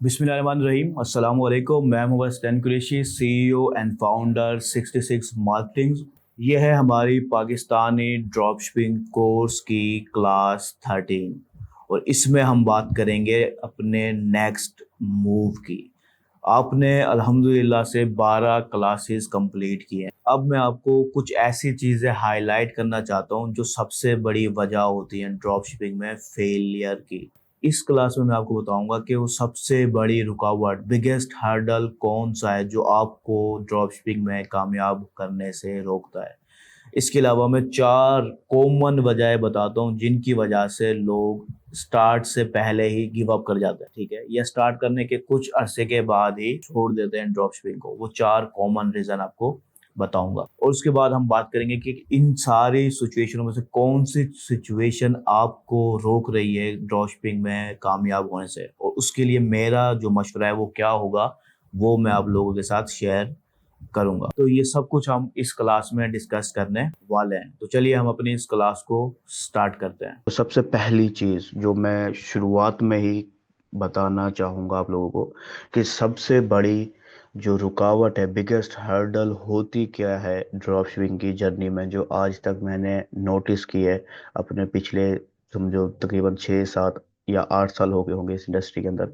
बिस्मिल्लाहिर्रहमानिर्रहीम अस्सलाम वालेकुम। मैं Mohammad Stan Qureshi, CEO and founder 66 marketing. ये है हमारी पाकिस्तानी ड्रॉपशिपिंग कोर्स की क्लास 13 और इसमें हम बात करेंगे अपने नेक्स्ट मूव की। आपने अल्हम्दुलिल्लाह से 12 क्लासेस कंप्लीट किए हैं। अब मैं आपको कुछ ऐसी चीज़ें हाईलाइट करना चाहता हूँ जो सबसे बड़ी वजह होती है ड्रॉपशिपिंग में फेलियर की। इस क्लास में मैं आपको बताऊंगा कि वो सबसे बड़ी रुकावट, बिगेस्ट हर्डल कौन सा है जो आपको ड्रॉपशिपिंग में कामयाब करने से रोकता है। इसके अलावा मैं 4 कॉमन वजह बताता हूँ जिनकी वजह से लोग स्टार्ट से पहले ही गिव अप कर जाते हैं, ठीक है, या स्टार्ट करने के कुछ अरसे के बाद ही छोड़ देते हैं ड्रॉपशिपिंग को। वो 4 कॉमन रीजन आपको बताऊंगा और उसके बाद हम बात करेंगे कि इन सारी सिचुएशनों में से कौन सी सिचुएशन आपको रोक रही है ड्रॉपशिपिंग में कामयाब होने से, और उसके लिए मेरा जो मशवरा है वो क्या होगा, वो मैं आप लोगों के साथ शेयर करूंगा। तो ये सब कुछ हम इस क्लास में डिस्कस करने वाले हैं। तो चलिए हम अपनी इस क्लास को स्टार्ट करते हैं। तो सबसे पहली चीज़ जो मैं शुरुआत में ही बताना चाहूँगा आप लोगों को कि सबसे बड़ी जो रुकावट है, बिगेस्ट हर्डल होती क्या है ड्रॉप शिपिंग की जर्नी में, जो आज तक मैंने नोटिस की है अपने पिछले समझो तकरीबन 6 7 या 8 साल हो गए होंगे इस इंडस्ट्री के अंदर।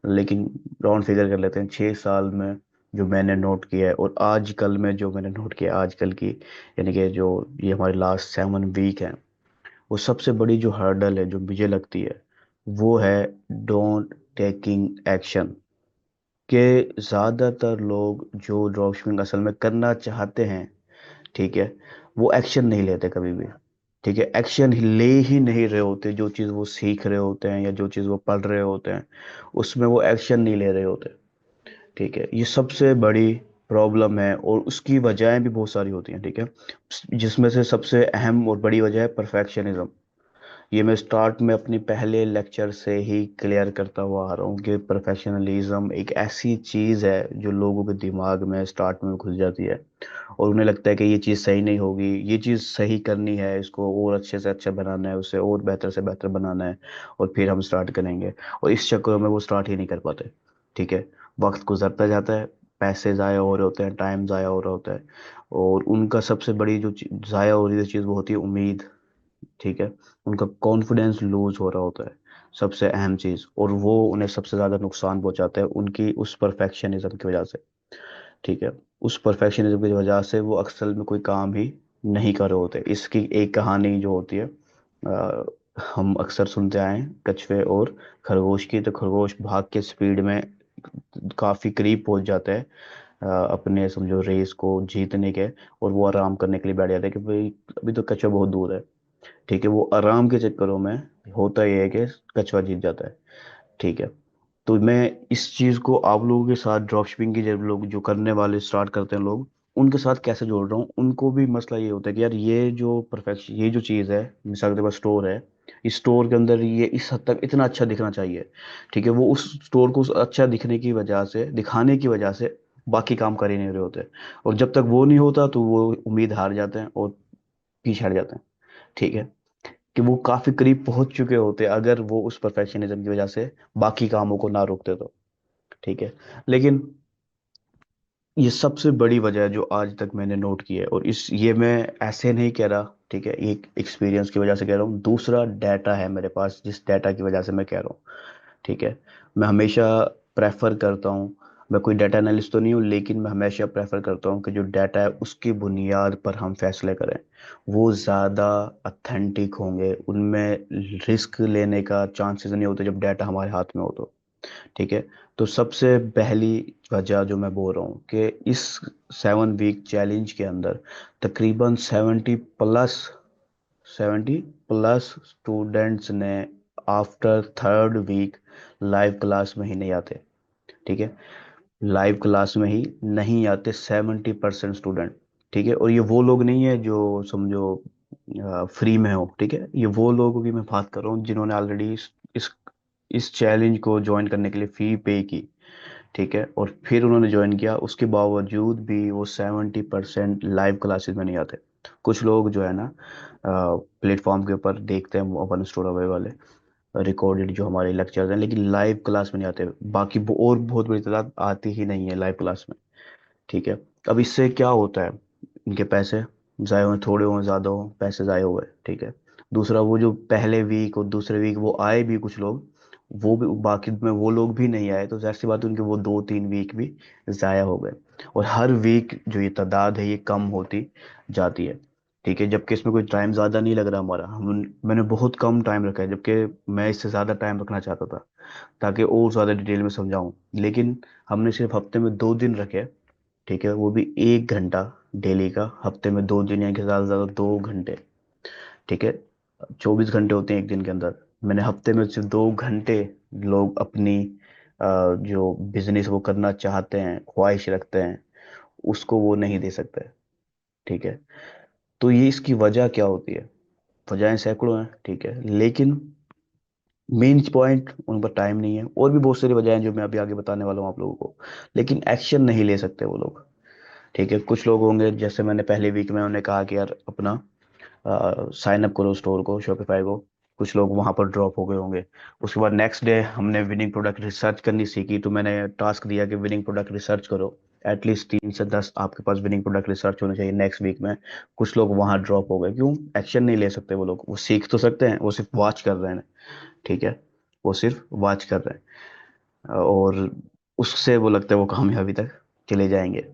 लेकिन राउंड फिगर कर लेते हैं, 6 साल में जो मैंने नोट किया है और आजकल में जो मैंने नोट किया आजकल की, यानी कि जो ये हमारे लास्ट 7 वीक है, वो सबसे बड़ी जो हर्डल है जो मुझे लगती है वो है डोंट टेकिंग एक्शन। के ज़्यादातर लोग जो ड्रॉप शिपिंग असल में करना चाहते हैं, ठीक है, वो एक्शन नहीं लेते कभी भी। ठीक है, एक्शन ले ही नहीं रहे होते। जो चीज़ वो सीख रहे होते हैं या जो चीज़ वो पढ़ रहे होते हैं उसमें वो एक्शन नहीं ले रहे होते। ठीक है, ये सबसे बड़ी प्रॉब्लम है और उसकी वजहें भी बहुत सारी होती हैं। ठीक है, जिसमें से सबसे अहम और बड़ी वजह है परफेक्शनिज्म। ये मैं स्टार्ट में अपनी पहले लेक्चर से ही क्लियर करता हुआ आ रहा हूँ कि प्रोफेशनलिज्म एक ऐसी चीज़ है जो लोगों के दिमाग में स्टार्ट में घुस जाती है और उन्हें लगता है कि ये चीज़ सही नहीं होगी, ये चीज़ सही करनी है, इसको और अच्छे से अच्छा बनाना है, उसे और बेहतर से बेहतर बनाना है और फिर हम स्टार्ट करेंगे। और इस चक्कर में वो स्टार्ट ही नहीं कर पाते। ठीक है, वक्त गुजरता जाता है, पैसे ज़ाया हो रहे होते हैं, टाइम ज़ाया हो रहा होता है और उनका सबसे बड़ी जो ज़ाया हो रही है चीज़ वो होती है उम्मीद। ठीक है, उनका कॉन्फिडेंस लूज हो रहा होता है, सबसे अहम चीज़, और वो उन्हें सबसे ज़्यादा नुकसान पहुंचाता है उनकी उस परफेक्शनिज्म की वजह से। ठीक है, उस परफेक्शनिज्म की वजह से वो अक्सर में कोई काम ही नहीं कर रहे होते। इसकी एक कहानी जो होती है, अ, हम अक्सर सुनते आए हैं कछुए और खरगोश की। तो खरगोश भाग के स्पीड में काफ़ी करीब पहुंच जाता है अपने समझो रेस को जीतने के, और वो आराम करने के लिए बैठ जाता है कि भाई अभी तो कछुआ बहुत दूर है। ठीक है, वो आराम के चक्करों में होता यह है कि कछुआ जीत जाता है। ठीक है, तो मैं इस चीज़ को आप लोगों के साथ ड्रॉप शिपिंग की जब लोग जो करने वाले स्टार्ट करते हैं लोग, उनके साथ कैसे जोड़ रहा हूँ, उनको भी मसला ये होता है कि यार ये जो परफेक्शन, ये जो चीज़ है, मिसाल के पास स्टोर है, इस स्टोर के अंदर ये इस हद तक इतना अच्छा दिखना चाहिए। ठीक है, वो उस स्टोर को उस अच्छा दिखने की वजह से, दिखाने की वजह से बाकी काम कर ही नहीं रहे होते, और जब तक वो नहीं होता तो वो उम्मीद हार जाते हैं और पीछे हट जाते हैं। ठीक है, कि वो काफी करीब पहुंच चुके होते अगर वो उस परफेक्शनिज्म की वजह से बाकी कामों को ना रोकते तो। ठीक है, लेकिन ये सबसे बड़ी वजह है जो आज तक मैंने नोट की है, और इस ये मैं ऐसे नहीं कह रहा, ठीक है, एक एक्सपीरियंस की वजह से कह रहा हूँ, दूसरा डाटा है मेरे पास जिस डाटा की वजह से मैं कह रहा हूँ। ठीक है, मैं हमेशा प्रेफर करता हूँ, मैं कोई डाटा एनालिस्ट तो नहीं हूँ, लेकिन मैं हमेशा प्रेफर करता हूँ कि जो डाटा है उसकी बुनियाद पर हम फैसले करें, वो ज़्यादा अथेंटिक होंगे, उनमें रिस्क लेने का चांसेस नहीं होते जब डाटा हमारे हाथ में हो तो। ठीक है, तो सबसे पहली वजह जो मैं बोल रहा हूँ कि इस 7 वीक चैलेंज के अंदर तकरीबन 70 प्लस स्टूडेंट्स ने after 3rd week live class में ही नहीं आते। ठीक है, लाइव क्लास में ही नहीं आते 70% स्टूडेंट। ठीक है, और ये वो लोग नहीं है जो समझो फ्री में हो। ठीक है, ये वो लोगों की मैं बात कर रहा हूँ जिन्होंने ऑलरेडी इस इस चैलेंज को ज्वाइन करने के लिए फी पे की। ठीक है, और फिर उन्होंने ज्वाइन किया, उसके बावजूद भी वो 70% लाइव क्लासेस में नहीं आते। कुछ लोग जो है ना प्लेटफॉर्म के ऊपर देखते हैं, वो अपन स्टोर अवे वाले, रिकॉर्डेड जो हमारे लेक्चर्स हैं, लेकिन लाइव क्लास में नहीं आते। बाकी और बहुत बड़ी तादाद आती ही नहीं है लाइव क्लास में। ठीक है। अब इससे क्या होता है, इनके पैसे ज़ाया हुए, थोड़े हों ज़्यादा हों, पैसे ज़ाया हुए। ठीक है। दूसरा, वो जो पहले वीक और दूसरे वीक वो आए भी कुछ लोग, वो भी बाकी में वो लोग भी नहीं आए, तो जाहिर सी बात है उनके वो 2-3 वीक भी ज़ाया हो गए। और हर वीक जो ये तादाद है ये कम होती जाती है। ठीक है। जबकि इसमें कोई टाइम ज़्यादा नहीं लग रहा हमारा, हम मैंने बहुत कम टाइम रखा है, जबकि मैं इससे ज़्यादा टाइम रखना चाहता था ताकि और ज़्यादा डिटेल में समझाऊं। लेकिन हमने सिर्फ हफ्ते में 2 दिन रखे। ठीक है, वो भी 1 घंटा डेली का, हफ्ते में 2 दिन, यानी कि ज़्यादा से ज़्यादा 2 घंटे। ठीक है। 24 घंटे होते हैं एक दिन के अंदर, मैंने हफ्ते में सिर्फ 2 घंटे। लोग अपनी जो बिजनेस वो करना चाहते हैं, ख्वाहिश रखते हैं, उसको वो नहीं दे सकते। ठीक है। तो ये इसकी वजह क्या होती है? वजहें सैकड़ों हैं। ठीक है, लेकिन मेन पॉइंट, उन पर टाइम नहीं है। और भी बहुत सारी वजह हैं जो मैं अभी आगे बताने वाला हूँ आप लोगों को, लेकिन एक्शन नहीं ले सकते वो लोग। ठीक है। कुछ लोग होंगे, जैसे मैंने पहले वीक में उन्हें कहा कि यार अपना साइन अप करो स्टोर को, शॉपिफाई को। कुछ लोग वहां पर ड्रॉप हो गए होंगे। उसके बाद नेक्स्ट डे हमने विनिंग प्रोडक्ट रिसर्च करनी सीखी, तो मैंने टास्क दिया कि विनिंग प्रोडक्ट रिसर्च करो। एटलीस्ट 3 से 10 आपके पास विनिंग प्रोडक्ट रिसर्च होने चाहिए नेक्स्ट वीक में। कुछ लोग वहां ड्रॉप हो गए, क्यों? एक्शन नहीं ले सकते वो लोग। वो सीख तो सकते हैं, वो सिर्फ वॉच कर रहे हैं। ठीक है। वो सिर्फ वॉच कर रहे हैं, और उससे वो लगता है वो कामयाबी तक चले जाएंगे।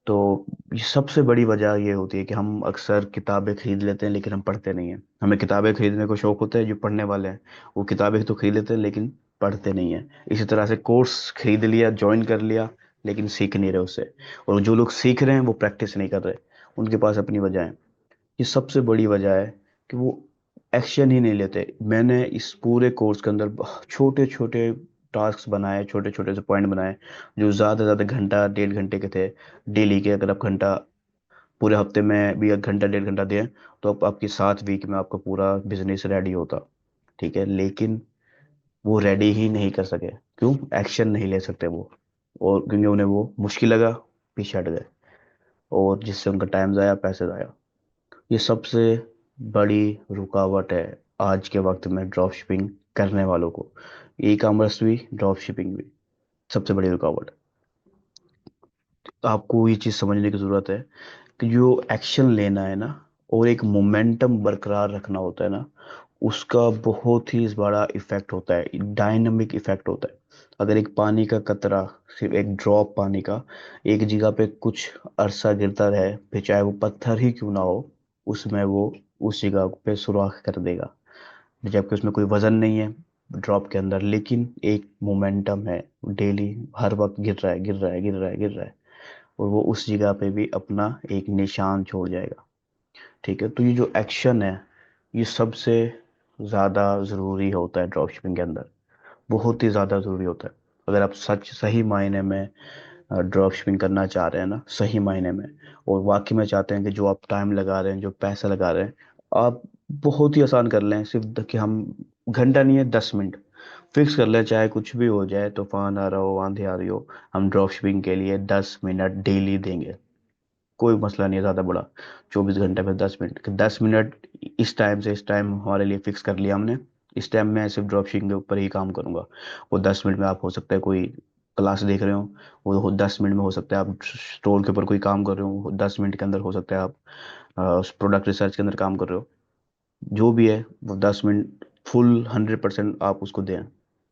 तो ये सबसे बड़ी वजह ये होती है कि हम अक्सर किताबें खरीद लेते हैं लेकिन हम पढ़ते नहीं हैं। हमें किताबें खरीदने को शौक होता है, जो पढ़ने वाले हैं वो किताबें तो खरीद लेते हैं लेकिन पढ़ते नहीं हैं। इसी तरह से कोर्स खरीद लिया, ज्वाइन कर लिया, लेकिन सीख नहीं रहे उससे। और जो लोग सीख रहे हैं वो प्रैक्टिस नहीं कर रहे। उनके पास अपनी वजह है। ये सबसे बड़ी वजह है कि वो एक्शन ही नहीं लेते। मैंने इस पूरे कोर्स के अंदर छोटे छोटे टास्क बनाए, छोटे छोटे से पॉइंट बनाए, जो ज़्यादा से ज़्यादा घंटा 1.5 घंटे के थे डेली के। अगर आप घंटा पूरे हफ्ते में भी 1 घंटा 1.5 घंटा दें, तो आपकी 7 वीक में आपका पूरा बिजनेस रेडी होता। ठीक है। लेकिन वो रेडी ही नहीं कर सके, क्यों? एक्शन नहीं ले सकते वो। और क्योंकि उन्हें वो मुश्किल लगा, पीछे हट गए, और जिससे उनका टाइम ज़ाया, पैसे ज़ाया। ये सबसे बड़ी रुकावट है आज के वक्त में ड्रॉप शिपिंग करने वालों को। ई कॉमर्स भी, ड्रॉप शिपिंग भी, सबसे बड़ी रुकावट। आपको ये चीज़ समझने की ज़रूरत है कि जो एक्शन लेना है ना, और एक मोमेंटम बरकरार रखना होता है ना, उसका बहुत ही बड़ा इफेक्ट होता है, डायनामिक इफेक्ट होता है। अगर एक पानी का कतरा, सिर्फ एक ड्रॉप पानी का, एक जगह पे कुछ अरसा गिरता रहे, फिर चाहे वो पत्थर ही क्यों ना हो, उसमें वो उस जगह पे सुराख कर देगा। जबकि उसमें कोई वजन नहीं है ड्रॉप के अंदर, लेकिन एक मोमेंटम है। डेली हर वक्त गिर रहा है, गिर रहा है, गिर रहा है, गिर रहा है, और वो उस जगह पे भी अपना एक निशान छोड़ जाएगा। ठीक है। तो ये जो एक्शन है, ये सबसे ज़्यादा ज़रूरी होता है ड्रॉप शिपिंग के अंदर, बहुत ही ज़्यादा ज़रूरी होता है। अगर आप सच सही मायने में ड्रॉप शिपिंग करना चाह रहे हैं ना, सही मायने में, और वाकई में चाहते हैं कि जो आप टाइम लगा रहे हैं, जो पैसा लगा रहे हैं, आप बहुत ही आसान कर लें। सिर्फ कि हम घंटा नहीं है, 10 मिनट फिक्स कर लें, चाहे कुछ भी हो जाए, तूफान आ रहा हो, आंधी आ रही हो, हम ड्रॉप शिपिंग के लिए 10 मिनट डेली देंगे। कोई मसला नहीं है ज़्यादा बड़ा। 24 घंटे में 10 मिनट, 10 मिनट इस टाइम से इस टाइम हमारे लिए फिक्स कर लिया हमने। इस टाइम मैं सिर्फ ड्रॉप शिपिंग के ऊपर ही काम करूंगा। वो 10 मिनट में आप, हो सकता है कोई क्लास देख रहे हो, वो 10 मिनट में हो सकता है आप स्टोर के ऊपर कोई काम कर रहे हो, वो 10 मिनट के अंदर हो सकता है आप प्रोडक्ट रिसर्च के अंदर काम कर रहे हो। जो भी है वो 10 मिनट फुल 100% आप उसको दें।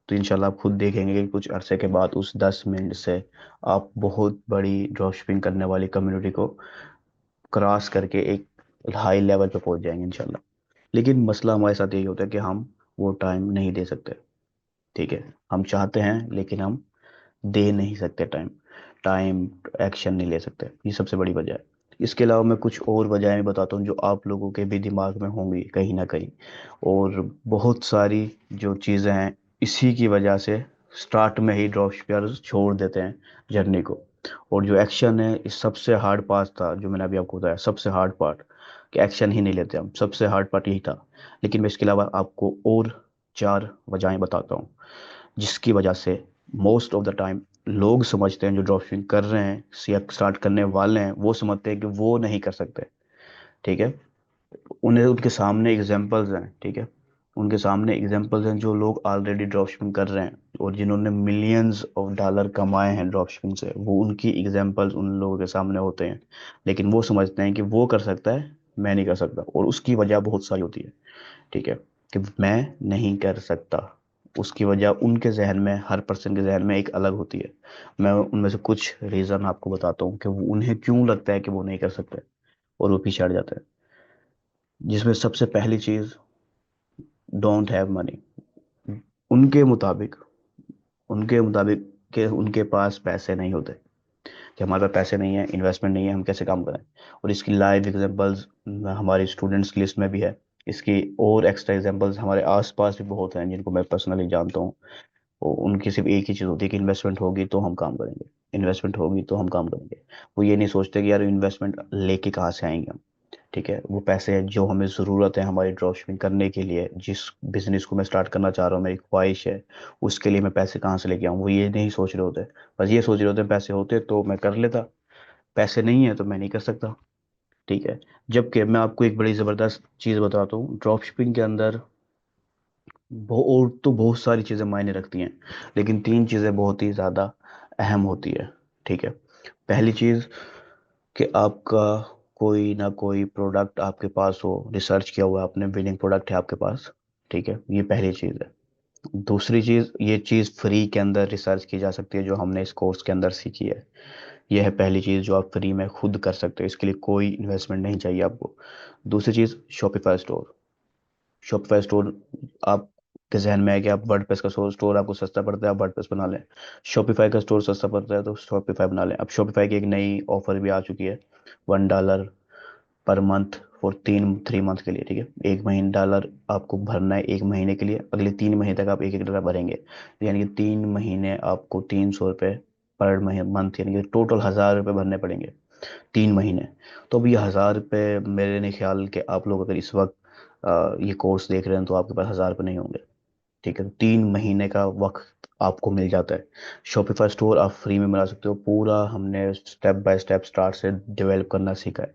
तो इंशाल्लाह आप खुद देखेंगे कि कुछ अरसे के बाद उस 10 मिनट से आप बहुत बड़ी ड्रॉप शिपिंग करने वाली कम्युनिटी को क्रॉस करके एक हाई लेवल पे पहुंच जाएंगे इंशाल्लाह। लेकिन मसला हमारे साथ यही होता है कि हम वो टाइम नहीं दे सकते। ठीक है। हम चाहते हैं लेकिन हम दे नहीं सकते टाइम। टाइम एक्शन नहीं ले सकते, ये सबसे बड़ी वजह है। इसके अलावा मैं कुछ और वजहें भी बताता हूँ जो आप लोगों के भी दिमाग में होंगी कहीं ना कहीं। और बहुत सारी जो चीज़ें हैं, इसी की वजह से स्टार्ट में ही ड्रॉप शिपर्स छोड़ देते हैं जर्नी को। और जो एक्शन है, इस सबसे हार्ड पार्ट था जो मैंने अभी आपको बताया, सबसे हार्ड पार्ट, कि एक्शन ही नहीं लेते हम, सबसे हार्ड पार्ट यही था। लेकिन मैं इसके अलावा आपको और 4 वजहें बताता हूँ जिसकी वजह से मोस्ट ऑफ द टाइम लोग समझते हैं, जो ड्रॉप शिपिंग कर रहे हैं या स्टार्ट करने वाले हैं, वो समझते हैं कि वो नहीं कर सकते। ठीक है। उन्हें उनके सामने एग्जांपल्स हैं। ठीक है। उनके सामने एग्जांपल्स हैं जो लोग ऑलरेडी ड्रॉप शिपिंग कर रहे हैं और जिन्होंने मिलियंस ऑफ डॉलर कमाए हैं ड्रॉप शिपिंग से, वो उनकी एग्जांपल्स उन लोगों के सामने होते हैं। लेकिन वो समझते हैं कि वो कर सकता है, मैं नहीं कर सकता, और उसकी वजह बहुत सारी होती है। ठीक है, कि मैं नहीं कर सकता, उसकी वजह उनके जहन में, हर पर्सन के जहन में एक अलग होती है। मैं उनमें से कुछ रीज़न आपको बताता हूँ कि उन्हें क्यों लगता है कि वो नहीं कर सकते और वो पीछे हट जाते हैं। जिसमें सबसे पहली चीज़, डोंट हैव मनी। उनके मुताबिक उनके मुताबिक कि उनके पास पैसे नहीं होते, कि हमारे पास पैसे नहीं है, इन्वेस्टमेंट नहीं है, हम कैसे काम करें। और इसकी लाइव एग्जांपल्स हमारी स्टूडेंट्स की लिस्ट में भी है। इसकी और एक्स्ट्रा एग्जांपल्स हमारे आसपास भी बहुत हैं जिनको मैं पर्सनली जानता हूँ। वो उनकी सिर्फ एक ही चीज़ होती है कि इन्वेस्टमेंट होगी तो हम काम करेंगे, इन्वेस्टमेंट होगी तो हम काम करेंगे। वो ये नहीं सोचते कि यार इन्वेस्टमेंट लेके कहाँ से आएंगे हम। ठीक है, वो पैसे जो हमें ज़रूरत है हमारी ड्रॉप शिपिंग करने के लिए, जिस बिजनेस को मैं स्टार्ट करना चाह रहा हूँ, मेरी ख्वाहिश है, उसके लिए मैं पैसे कहाँ से लेके आऊँ, वो ये नहीं सोच रहे होते। बस ये सोच रहे होते हैं पैसे होते तो मैं कर लेता, पैसे नहीं है तो मैं नहीं कर सकता। ठीक है, जबकि मैं आपको एक बड़ी ज़बरदस्त चीज़ बताता हूँ, ड्रॉप शिपिंग के अंदर और तो बहुत सारी चीज़ें मायने रखती हैं, लेकिन तीन चीज़ें बहुत ही ज़्यादा अहम होती है। ठीक है, पहली चीज़ कि आपका कोई ना कोई प्रोडक्ट आपके पास हो, रिसर्च किया हुआ है आपने, विनिंग प्रोडक्ट है आपके पास। ठीक है, ये पहली चीज़ है। दूसरी चीज़, ये चीज़ फ्री के अंदर रिसर्च की जा सकती है जो हमने इस कोर्स के अंदर सीखी है। यह है पहली चीज़ जो आप फ्री में खुद कर सकते हो, इसके लिए कोई इन्वेस्टमेंट नहीं चाहिए आपको। दूसरी चीज़, शॉपिफाई स्टोर। शॉपिफाई स्टोर आपके जहन में है कि आप वर्डप्रेस का स्टोर आपको सस्ता पड़ता है, आप वर्डप्रेस बना लें। शॉपिफाई का स्टोर सस्ता पड़ता है तो शॉपिफाई बना लें। अब शॉपिफाई की एक नई ऑफर भी आ चुकी है, $1 पर मंथ फॉर 3 मंथ के लिए। ठीक है, $1 आपको भरना है 1 महीने के लिए, अगले 3 महीने तक आप $1 भरेंगे, यानी कि 3 महीने आपको $300 पर मंथ, यानी कि टोटल $1000 भरने पड़ेंगे 3 महीने। तो अब ये $1000 मेरे नहीं ख्याल कि आप लोग अगर इस वक्त ये कोर्स देख रहे हैं तो आपके पास $1000 नहीं होंगे। ठीक है, तो 3 महीने का वक्त आपको मिल जाता है। शॉपिफाई स्टोर आप फ्री में बना सकते हो, पूरा हमने स्टेप बाय स्टेप स्टार्ट से डेवलप करना सीखा है।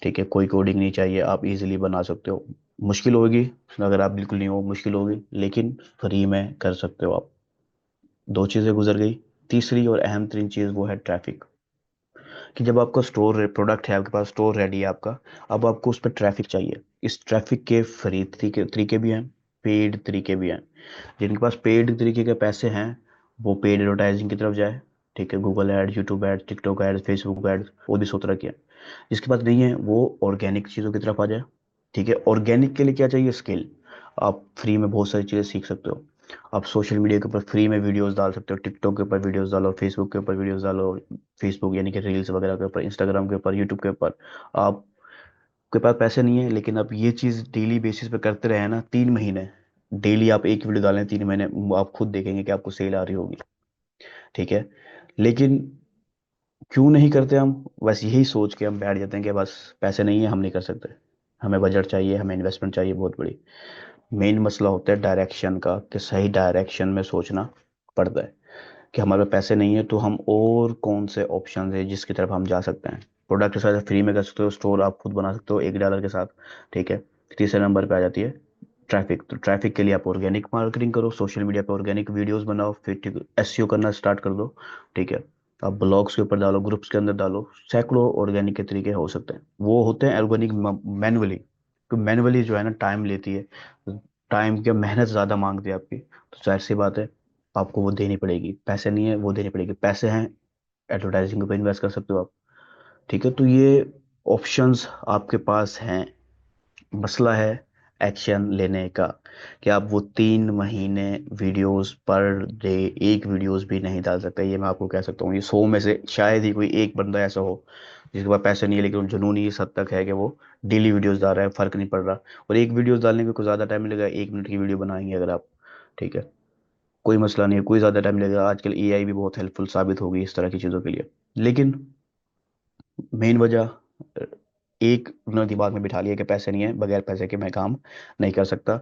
ठीक है, कोई कोडिंग नहीं चाहिए, आप इजीली बना सकते हो। मुश्किल होगी, अगर आप बिल्कुल नहीं हो, मुश्किल होगी, लेकिन फ्री में कर सकते हो आप। दो चीज़ें गुजर गई। तीसरी और अहम तरीन चीज़ वो है ट्रैफिक। कि जब आपका स्टोर प्रोडक्ट है, आपके पास स्टोर रेडी है आपका, अब आपको उस पर ट्रैफिक चाहिए। इस ट्रैफिक के फ्री तरीके तरीके भी हैं, पेड तरीके भी हैं। जिनके पास पेड तरीके के पैसे हैं वो पेड एडवर्टाइजिंग की तरफ जाए। ठीक है, Google ad, YouTube ad, TikTok ad, Facebook ad, वो भी 100 तरह के हैं। जिसके पास नहीं है वो ऑर्गेनिक चीज़ों की तरफ आ जाए। ठीक है, ऑर्गेनिक के लिए क्या चाहिए, स्किल। आप फ्री में बहुत सारी चीज़ें सीख सकते हो। आप सोशल मीडिया के ऊपर फ्री में वीडियोस डाल सकते हो, टिकटॉक के ऊपर वीडियोस डालो, फेसबुक के ऊपर वीडियोस डालो, फेसबुक यानी कि रील्स वगैरह के ऊपर, इंस्टाग्राम के ऊपर, यूट्यूब के ऊपर। आपके पास पैसे नहीं है लेकिन आप ये चीज़ डेली बेसिस पे करते रहे ना, 3 महीने डेली आप एक वीडियो डालें, 3 महीने आप खुद देखेंगे कि आपको सेल आ रही होगी। ठीक है, लेकिन क्यों नहीं करते हम, बस यही सोच के हम बैठ जाते हैं कि बस पैसे नहीं है, हम नहीं कर सकते, हमें बजट चाहिए, हमें इन्वेस्टमेंट चाहिए बहुत बड़ी। मेन मसला होता है डायरेक्शन का, कि सही डायरेक्शन में सोचना पड़ता है। कि हमारे पास पैसे नहीं है तो हम और कौन से ऑप्शन है जिसकी तरफ हम जा सकते हैं। प्रोडक्ट के साथ फ्री में कर सकते हो, स्टोर आप खुद बना सकते हो $1 के साथ। ठीक है, तीसरे नंबर पे आ जाती है ट्रैफिक। तो ट्रैफिक के लिए आप ऑर्गेनिक मार्केटिंग करो, सोशल मीडिया पे ऑर्गेनिक वीडियोस बनाओ, फिर एसईओ करना स्टार्ट कर दो। ठीक है, आप ब्लॉग्स के ऊपर डालो, ग्रुप्स के अंदर डालो, सैकड़ों ऑर्गेनिक के तरीके हो सकते हैं। वो होते हैं ऑर्गेनिक मैनुअली, तो मैनुअली जो है ना टाइम लेती है, टाइम की मेहनत ज़्यादा मांगती है आपकी, तो जाहिर सी बात है आपको वो देनी पड़ेगी। पैसे नहीं है वो देनी पड़ेगी, पैसे हैं एडवर्टाइजिंग पे इन्वेस्ट कर सकते हो आप। ठीक है, तो ये ऑप्शंस आपके पास हैं। मसला है एक्शन लेने का, कि आप वो 3 महीने वीडियोस पर डे एक वीडियोस भी नहीं डाल सकते। ये मैं आपको कह सकता हूँ, ये 100 में से शायद ही कोई एक बंदा ऐसा हो जिसके पास पैसे नहीं है लेकिन जुनून ही इस हद तक है कि वो डेली वीडियोस डाल रहा है, फर्क नहीं पड़ रहा। और एक वीडियोस डालने में कोई ज़्यादा टाइम लगेगा, 1 मिनट की वीडियो बनाएंगे अगर आप। ठीक है, कोई मसला नहीं है, कोई ज़्यादा टाइम लगेगा, आजकल एआई भी बहुत हेल्पफुल साबित होगी इस तरह की चीज़ों के लिए। लेकिन मेन वजह, एक उन्होंने दिमाग में बिठा लिया कि पैसे नहीं है, बगैर पैसे के मैं काम नहीं कर सकता,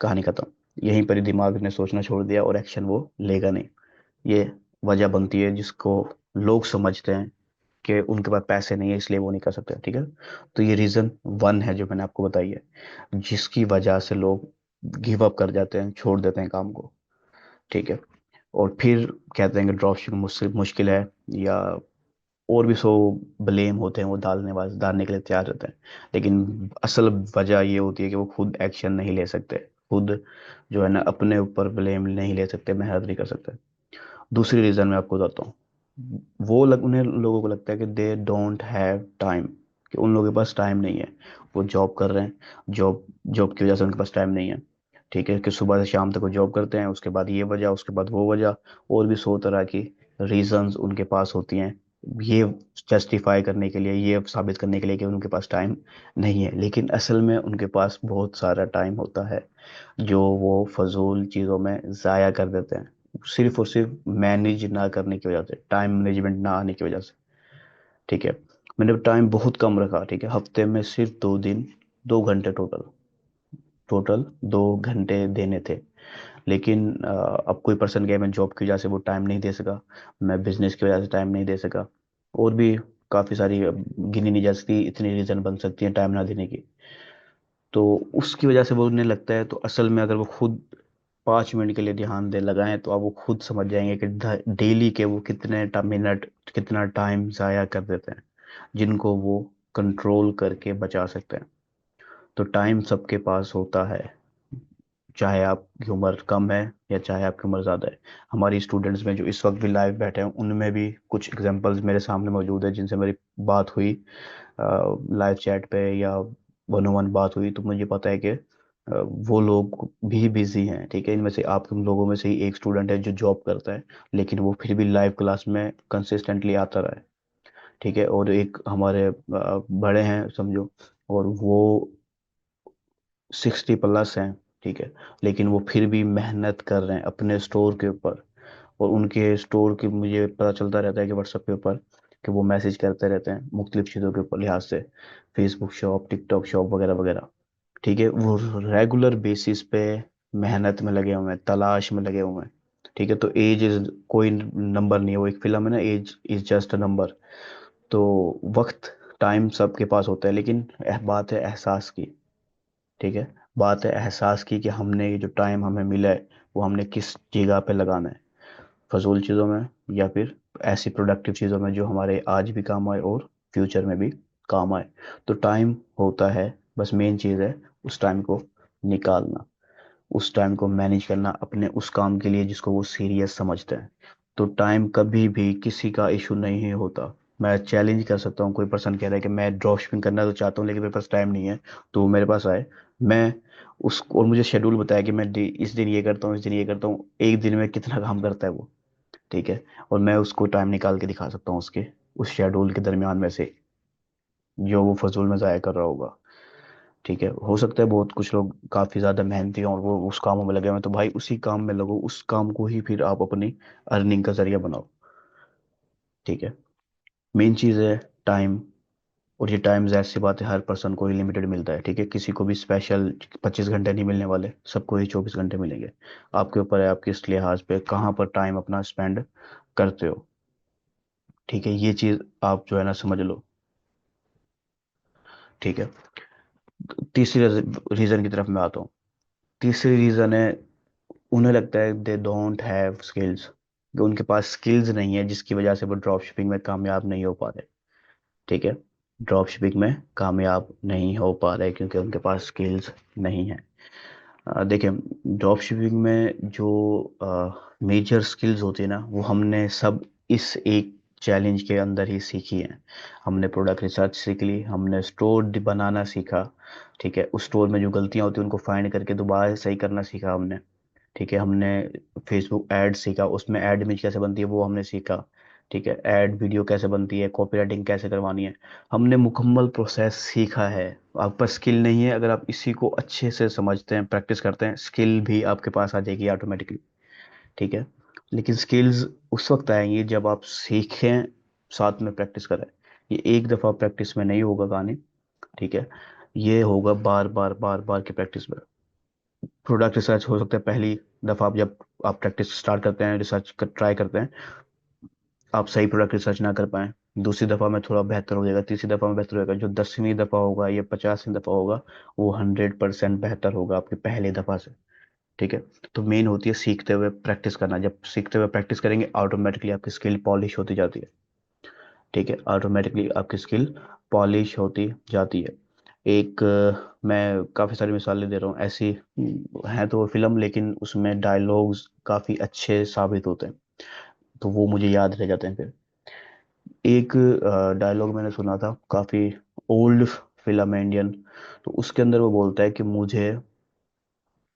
कहानी खत्म। यहीं पर ही दिमाग ने सोचना छोड़ दिया और एक्शन वो लेगा नहीं। ये वजह बनती है जिसको लोग समझते हैं कि उनके पास पैसे नहीं है इसलिए वो नहीं कर सकते। ठीक है, तो ये रीज़न 1 है जो मैंने आपको बताई है, जिसकी वजह से लोग गिव अप कर जाते हैं, छोड़ देते हैं काम को। ठीक है। और फिर कहते हैं कि ड्रॉप शिपिंग मुझसे मुश्किल है, या और भी सो ब्लेम होते हैं, वो डालने के लिए तैयार रहते हैं। लेकिन असल वजह ये होती है कि वो खुद एक्शन नहीं ले सकते, खुद जो है ना अपने ऊपर ब्लेम नहीं ले सकते, मेहनत नहीं कर सकते। दूसरी रीज़न मैं आपको बताता हूँ। उन्हें लोगों को लगता है कि दे डोंट हैव टाइम, कि उन लोगों के पास टाइम नहीं है। वो जॉब कर रहे हैं, जॉब जॉब की वजह से उनके पास टाइम नहीं है। ठीक है, कि सुबह से शाम तक वो जॉब करते हैं, उसके बाद ये वजह, उसके बाद वो वजह, और भी 100 तरह की रीजंस उनके पास होती हैं, ये जस्टिफाई करने के लिए, ये साबित करने के लिए कि उनके पास टाइम नहीं है। लेकिन असल में उनके पास बहुत सारा टाइम होता है जो वो फजूल चीज़ों में ज़ाया कर देते हैं, सिर्फ और सिर्फ मैनेज ना करने की वजह से, टाइम मैनेजमेंट ना आने की वजह से। ठीक है। मैंने टाइम बहुत कम रखा, ठीक है, हफ्ते में सिर्फ 2 दिन, 2 घंटे टोटल, 2 घंटे देने थे। लेकिन अब कोई पर्सन गया, मैं जॉब की वजह से वो टाइम नहीं दे सका, मैं बिजनेस की वजह से टाइम नहीं दे सका, और भी काफ़ी सारी गिनी नहीं जा सकती इतनी रीज़न बन सकती है टाइम ना देने की। तो उसकी वजह से वो उन्हें लगता है, तो असल में अगर वो खुद 5 मिनट के लिए ध्यान दे लगाएं तो आप वो खुद समझ जाएंगे कि डेली के वो कितने मिनट, कितना टाइम ज़ाया कर देते हैं, जिनको वो कंट्रोल करके बचा सकते हैं। तो टाइम सबके पास होता है, चाहे आपकी उम्र कम है या चाहे आपकी उम्र ज़्यादा है। हमारी स्टूडेंट्स में जो इस वक्त भी लाइव बैठे हैं, उनमें भी कुछ एग्जांपल्स मेरे सामने मौजूद है जिनसे मेरी बात हुई लाइव चैट पे या वन ऑन वन बात हुई, तो मुझे पता है कि वो लोग भी बिजी हैं। ठीक है, इनमें से आप तुम लोगों में से ही एक स्टूडेंट है जो जॉब करता है, लेकिन वो फिर भी लाइव क्लास में कंसिस्टेंटली आता रहा है। ठीक है, और एक हमारे बड़े हैं समझो, और वो 60 प्लस हैं। ठीक है, लेकिन वो फिर भी मेहनत कर रहे हैं अपने स्टोर के ऊपर। और उनके स्टोर की मुझे पता चलता रहता है कि व्हाट्सएप के ऊपर कि वो मैसेज करते रहते हैं मुख्तलिफ चीज़ों के ऊपर लिहाज से, फेसबुक शॉप, टिकटॉक शॉप वगैरह वगैरह। ठीक है, वो रेगुलर बेसिस पे मेहनत में लगे हुए हैं, तलाश में लगे हुए हैं। ठीक है, तो एज इज कोई नंबर नहीं है, वो एक फिल्म है ना, age is just a number. तो वक्त, टाइम सबके पास होता है, लेकिन बात है एहसास की। ठीक है, बात है एहसास की कि हमने ये जो टाइम हमें मिला है वो हमने किस जगह पे लगाना है, फजूल चीज़ों में या फिर ऐसी प्रोडक्टिव चीज़ों में जो हमारे आज भी काम आए और फ्यूचर में भी काम आए। तो टाइम होता है, बस मेन चीज़ है उस टाइम को निकालना, उस टाइम को मैनेज करना अपने उस काम के लिए जिसको वो सीरियस समझते हैं। तो टाइम कभी भी किसी का इशू नहीं होता। मैं चैलेंज कर सकता हूँ, कोई पर्सन कह रहा है कि मैं ड्रॉप शिपिंग करना तो चाहता हूँ लेकिन मेरे पास टाइम नहीं है, तो वो मेरे पास आए, मैं उस और मुझे शेड्यूल बताया कि मैं इस दिन ये करता हूँ, इस दिन ये करता हूँ, एक दिन में कितना काम करता है वो। ठीक है, और मैं उसको टाइम निकाल के दिखा सकता हूँ उसके उस शेड्यूल के दरमियान में से जो वो फजूल में ज़ाया कर रहा होगा। ठीक है, हो सकता है बहुत कुछ लोग काफ़ी ज़्यादा मेहनती हैं और वो उस कामों में लगे हुए हैं, तो भाई उसी काम में लगो, उस काम को ही फिर आप अपनी अर्निंग का जरिया बनाओ। ठीक है, मेन चीज़ है टाइम। और ये टाइम जाहिर सी बात है हर पर्सन को ही लिमिटेड मिलता है। ठीक है, किसी को भी स्पेशल 25 घंटे नहीं मिलने वाले, सबको ही 24 घंटे मिलेंगे। आपके ऊपर है आप किस लिहाज पे कहाँ पर टाइम अपना स्पेंड करते हो। ठीक है, ये चीज़ आप जो है ना समझ लो। ठीक है, तीसरी रीज़न की तरफ मैं आता हूँ। तीसरी रीज़न है, उन्हें लगता है दे डोंट हैव स्किल्स, कि उनके पास स्किल्स नहीं है जिसकी वजह से वो ड्रॉप शिपिंग में कामयाब नहीं हो पा रहे। ठीक है, ड्रॉप शिपिंग में कामयाब नहीं हो पा रहे क्योंकि उनके पास स्किल्स नहीं है। देखिए, ड्रॉप शिपिंग में जो मेजर स्किल्स होती है ना, वो हमने सब इस एक चैलेंज के अंदर ही सीखी है। हमने प्रोडक्ट रिसर्च सीख ली, हमने स्टोर बनाना सीखा। ठीक है, उस स्टोर में जो गलतियां होती हैं उनको फाइंड करके दोबारा सही करना सीखा हमने। ठीक है, हमने फेसबुक एड सीखा, उसमें एड इमेज कैसे बनती है वो हमने सीखा। ठीक है, एड वीडियो कैसे बनती है, कॉपी राइटिंग कैसे करवानी है, हमने मुकम्मल प्रोसेस सीखा है। आप पर स्किल नहीं है, अगर आप इसी को अच्छे से समझते हैं, प्रैक्टिस करते हैं, स्किल भी आपके पास आ जाएगी ऑटोमेटिकली। ठीक है, लेकिन स्किल्स उस वक्त आएंगी जब आप सीखें, साथ में प्रैक्टिस करें। ये एक दफ़ा प्रैक्टिस में नहीं होगा कहानी। ठीक है, ये होगा बार बार बार बार की प्रैक्टिस में। प्रोडक्ट रिसर्च हो सकता है पहली दफ़ा आप जब आप प्रैक्टिस स्टार्ट करते हैं, रिसर्च कर ट्राई करते हैं, आप सही प्रोडक्ट रिसर्च ना कर पाएँ। दूसरी दफ़ा में थोड़ा बेहतर हो जाएगा, तीसरी दफ़ा में बेहतर होगा, जो 10वीं दफ़ा होगा या 50वीं दफ़ा होगा वो 100% बेहतर होगा आपकी पहली दफ़ा से। ठीक है। तो मेन होती है सीखते हुए प्रैक्टिस करना, जब सीखते हुए प्रैक्टिस करेंगे ऑटोमेटिकली आपकी स्किल पॉलिश होती जाती है। ठीक है, ऑटोमेटिकली आपकी स्किल पॉलिश होती जाती है। एक मैं काफ़ी सारी मिसालें दे रहा हूँ ऐसी, हैं तो फिल्म, लेकिन उसमें डायलॉग्स काफ़ी अच्छे साबित होते हैं, तो वो मुझे याद रह जाते हैं फिर। एक डायलॉग मैंने सुना था, काफ़ी ओल्ड फिल्म है इंडियन, तो उसके अंदर वो बोलता है कि मुझे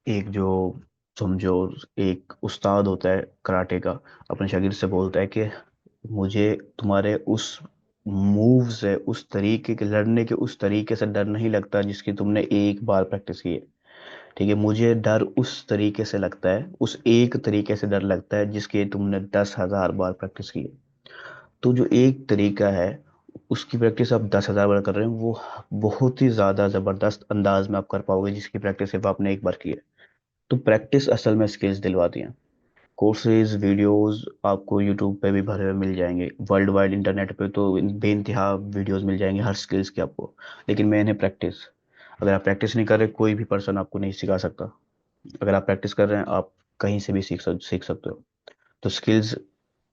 एक जो, समझो, एक उस्ताद होता है कराटे का, अपने शागिर्द से बोलता है कि मुझे तुम्हारे उस मूव से, उस तरीके के लड़ने के उस तरीके से डर नहीं लगता जिसकी तुमने एक बार प्रैक्टिस की है। ठीक है, मुझे डर उस तरीके से लगता है, उस एक तरीके से डर लगता है जिसकी तुमने 10,000 बार प्रैक्टिस की है। तो जो एक तरीका है उसकी प्रैक्टिस आप 10,000 बार कर रहे हैं, वो बहुत ही ज़्यादा ज़बरदस्त अंदाज में आप कर पाओगे जिसकी प्रैक्टिस सिर्फ आपने एक बार की है। तो प्रैक्टिस असल में स्किल्स दिलवाती हैं। कोर्सेज वीडियोस आपको यूट्यूब पे भी भरे हुए मिल जाएंगे, वर्ल्ड वाइड इंटरनेट पे तो बेइंतहा वीडियोस मिल जाएंगे हर स्किल्स के आपको। लेकिन मेन है प्रैक्टिस। अगर आप प्रैक्टिस नहीं कर रहे, कोई भी पर्सन आपको नहीं सिखा सकता। अगर आप प्रैक्टिस कर रहे हैं, आप कहीं से भी सीख सकते हो। तो स्किल्स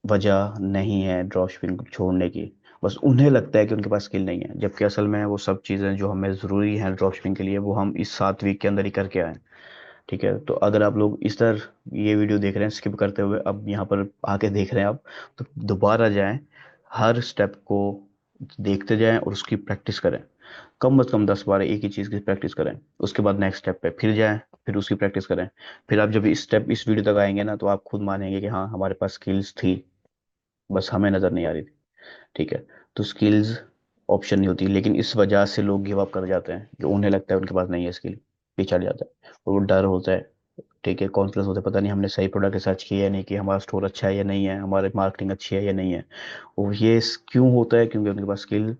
वजह नहीं है ड्रॉप शिपिंग छोड़ने की। बस उन्हें लगता है कि उनके पास स्किल नहीं है, जबकि असल में वो सब चीज़ें जो हमें ज़रूरी हैं ड्रॉप शिपिंग के लिए वो हम इस 7 वीक के अंदर ही करके आए। ठीक है, तो अगर आप लोग इस तरह ये वीडियो देख रहे हैं स्किप करते हुए, अब यहाँ पर आके देख रहे हैं आप, तो दोबारा जाएं, हर स्टेप को देखते जाएं और उसकी प्रैक्टिस करें। कम से कम 10 बार एक ही चीज़ की प्रैक्टिस करें। उसके बाद नेक्स्ट स्टेप पे फिर जाएं, फिर उसकी प्रैक्टिस करें। फिर आप जब इस वीडियो तक आएंगे ना, तो आप खुद मानेंगे कि हाँ हमारे पास स्किल्स थी, बस हमें नज़र नहीं आ रही थी। ठीक है। तो स्किल्स ऑप्शन नहीं होती, लेकिन इस वजह से लोग गिव अप कर जाते हैं कि उन्हें लगता है उनके पास नहीं है स्किल, पीछे हट जाता है। और वो डर होता है, ठीक है, कॉन्फिडेंस होता है, पता नहीं हमने सही प्रोडक्ट रिसर्च किया है नहीं, कि हमारा स्टोर अच्छा है या नहीं है, हमारी मार्केटिंग अच्छी है या नहीं है। और ये क्यों होता है? क्योंकि उनके पास स्किल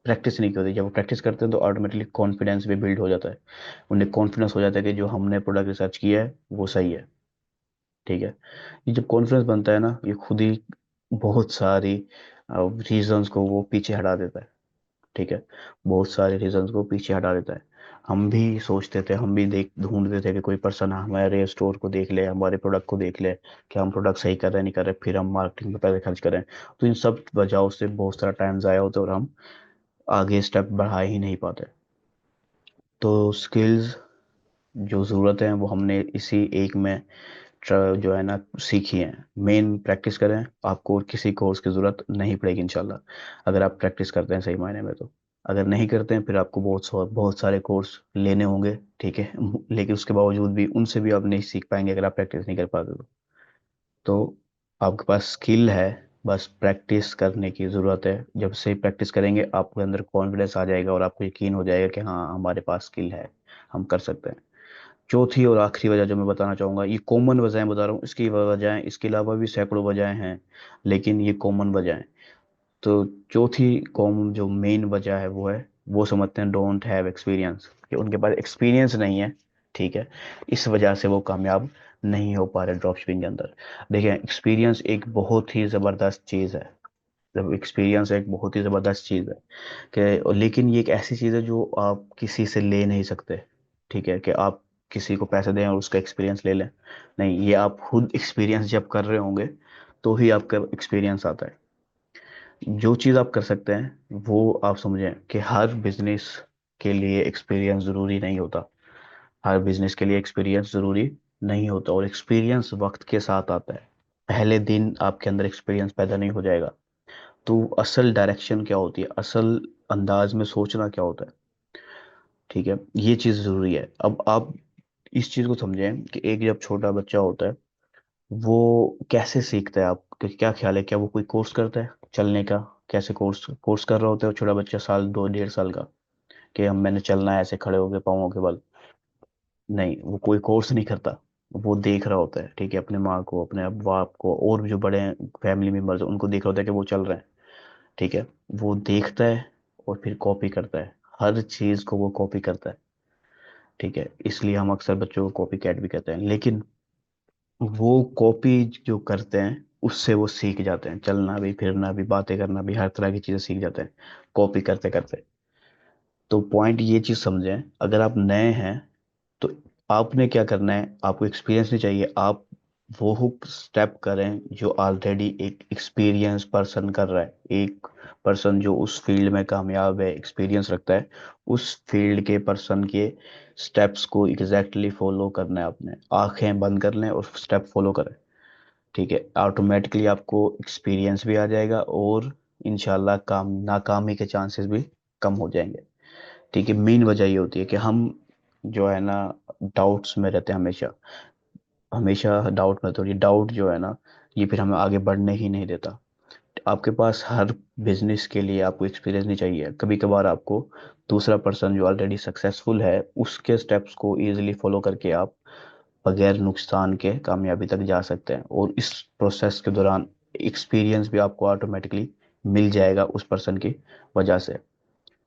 प्रैक्टिस नहीं की होती। जब वो प्रैक्टिस करते हैं तो ऑटोमेटिकली कॉन्फिडेंस भी बिल्ड हो जाता है। उन्हें कॉन्फिडेंस हो जाता है कि जो हमने प्रोडक्ट रिसर्च किया है वो सही है। ठीक है। ये जब कॉन्फिडेंस बनता है ना, ये खुद ही बहुत सारी रीजंस को वो पीछे हटा देता है। ठीक है, बहुत सारे रीजंस को पीछे हटा देता है। हम भी सोचते थे, हम भी देख ढूंढते थे कि कोई पर्सन हमारे स्टोर को देख ले, हमारे प्रोडक्ट को देख ले कि हम प्रोडक्ट सही कर रहे हैं नहीं कर रहे, फिर हम मार्केटिंग पे पैसे खर्च करें। तो इन सब वजहों से बहुत सारा टाइम ज़ाया होता है और हम आगे स्टेप बढ़ा ही नहीं पाते। तो स्किल्स जो ज़रूरत है वो हमने इसी एक में जो है ना सीखी है। मेन प्रैक्टिस करें, आपको किसी कोर्स की ज़रूरत नहीं पड़ेगी इंशाल्लाह, अगर आप प्रैक्टिस करते हैं सही मायने में तो। अगर नहीं करते हैं फिर आपको बहुत सारे कोर्स लेने होंगे। ठीक है, लेकिन उसके बावजूद भी उनसे भी आप नहीं सीख पाएंगे अगर आप प्रैक्टिस नहीं कर पाते तो। आपके पास स्किल है, बस प्रैक्टिस करने की ज़रूरत है। जब से प्रैक्टिस करेंगे आपके अंदर कॉन्फिडेंस आ जाएगा और आपको यकीन हो जाएगा कि हाँ हमारे पास स्किल है, हम कर सकते हैं। चौथी और आखिरी वजह जो मैं बताना चाहूँगा, ये कॉमन वजहें बता रहा हूँ, इसकी वजहें, इसके अलावा भी सैकड़ों वजहें हैं, लेकिन ये कॉमन वजहें। तो चौथी कॉमन जो मेन वजह है वो समझते हैं डोंट हैव एक्सपीरियंस, कि उनके पास एक्सपीरियंस नहीं है। ठीक है, इस वजह से वो कामयाब नहीं हो पा रहे ड्रॉप शिपिंग के अंदर। देखिए, एक्सपीरियंस एक बहुत ही ज़बरदस्त चीज़ है। जब एक्सपीरियंस एक बहुत ही ज़बरदस्त चीज़ है कि, लेकिन ये एक ऐसी चीज़ है जो आप किसी से ले नहीं सकते। ठीक है, कि आप किसी को पैसे दें और उसका एक्सपीरियंस ले लें, नहीं, ये आप खुद एक्सपीरियंस जब कर रहे होंगे तो ही आपका एक्सपीरियंस आता है। जो चीज़ आप कर सकते हैं वो आप समझें कि हर बिजनेस के लिए एक्सपीरियंस ज़रूरी नहीं होता। हर बिजनेस के लिए एक्सपीरियंस ज़रूरी नहीं होता, और एक्सपीरियंस वक्त के साथ आता है। पहले दिन आपके अंदर एक्सपीरियंस पैदा नहीं हो जाएगा। तो असल डायरेक्शन क्या होती है, असल अंदाज में सोचना क्या होता है, ठीक है, ये चीज़ ज़रूरी है। अब आप इस चीज़ को समझें कि एक जब छोटा बच्चा होता है वो कैसे सीखता है, आप क्या ख्याल है, क्या वो कोई कोर्स करता है चलने का? कैसे कोर्स कोर्स कर रहा होता है वो छोटा बच्चा, साल दो डेढ़ साल का, कि हम मैंने चलना है ऐसे खड़े होके पाँवों के बल? नहीं, वो कोई कोर्स नहीं करता। वो देख रहा होता है, ठीक है, अपने माँ को, अपने अब बाप को, और भी जो बड़े फैमिली मेम्बर्स हैं उनको देख रहा होता है कि वो चल रहे हैं। ठीक है, वो देखता है और फिर कॉपी करता है, हर चीज़ को वो कॉपी करता है। ठीक है, इसलिए हम अक्सर बच्चों को कॉपी कैट भी कहते हैं। लेकिन वो कॉपी जो करते हैं उससे वो सीख जाते हैं, चलना भी, फिरना भी, बातें करना भी, हर तरह की चीज़ें सीख जाते हैं कॉपी करते करते। तो पॉइंट ये चीज़ समझें, अगर आप नए हैं तो आपने क्या करना है, आपको एक्सपीरियंस नहीं चाहिए, आप वो स्टेप करें जो ऑलरेडी एक एक्सपीरियंस पर्सन कर रहा है। एक पर्सन जो उस फील्ड में कामयाब है, एक्सपीरियंस रखता है, उस फील्ड के पर्सन के स्टेप्स को एग्जैक्टली फॉलो करना है। आपने आंखें बंद कर लें और स्टेप फॉलो करें, ठीक है। ऑटोमेटिकली आपको एक्सपीरियंस भी आ जाएगा और इंशाल्लाह काम नाकामी के चांसेस भी कम हो जाएंगे, ठीक है। मेन वजह ये होती है कि हम जो है ना डाउट्स में रहते हैं हमेशा। हमेशा डाउट में, तो ये डाउट जो है ना, ये फिर हमें आगे बढ़ने ही नहीं देता। आपके पास हर बिजनेस के लिए आपको एक्सपीरियंस नहीं चाहिए, कभी कभार आपको दूसरा पर्सन जो ऑलरेडी सक्सेसफुल है उसके स्टेप्स को इजीली फॉलो करके आप बगैर नुकसान के कामयाबी तक जा सकते हैं। और इस प्रोसेस के दौरान एक्सपीरियंस भी आपको ऑटोमेटिकली मिल जाएगा उस पर्सन की वजह से,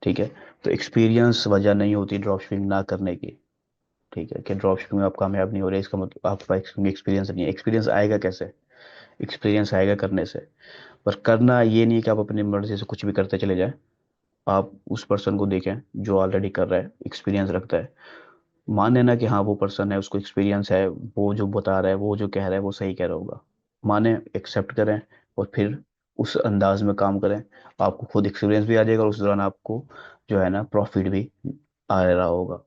ठीक है। तो एक्सपीरियंस वजह नहीं होती ड्रॉप शिपिंग ना करने की, ठीक है। कि ड्रॉप शिपिंग में आप कामयाब नहीं हो रहे इसका मतलब आपका एक्सपीरियंस नहीं है। एक्सपीरियंस आएगा कैसे? एक्सपीरियंस आएगा करने से। पर करना ये नहीं है कि आप अपनी मर्जी से कुछ भी करते चले जाएं। आप उस पर्सन को देखें जो ऑलरेडी कर रहा है, एक्सपीरियंस रखता है, मान लेना कि हाँ वो पर्सन है, उसको एक्सपीरियंस है, वो जो बता रहा है, वो जो कह रहा है वो सही कह रहा होगा, माने, एक्सेप्ट करें और फिर उस अंदाज में काम करें। आपको खुद एक्सपीरियंस भी आ जाएगा और उस दौरान आपको जो है ना प्रॉफिट भी आ रहा होगा,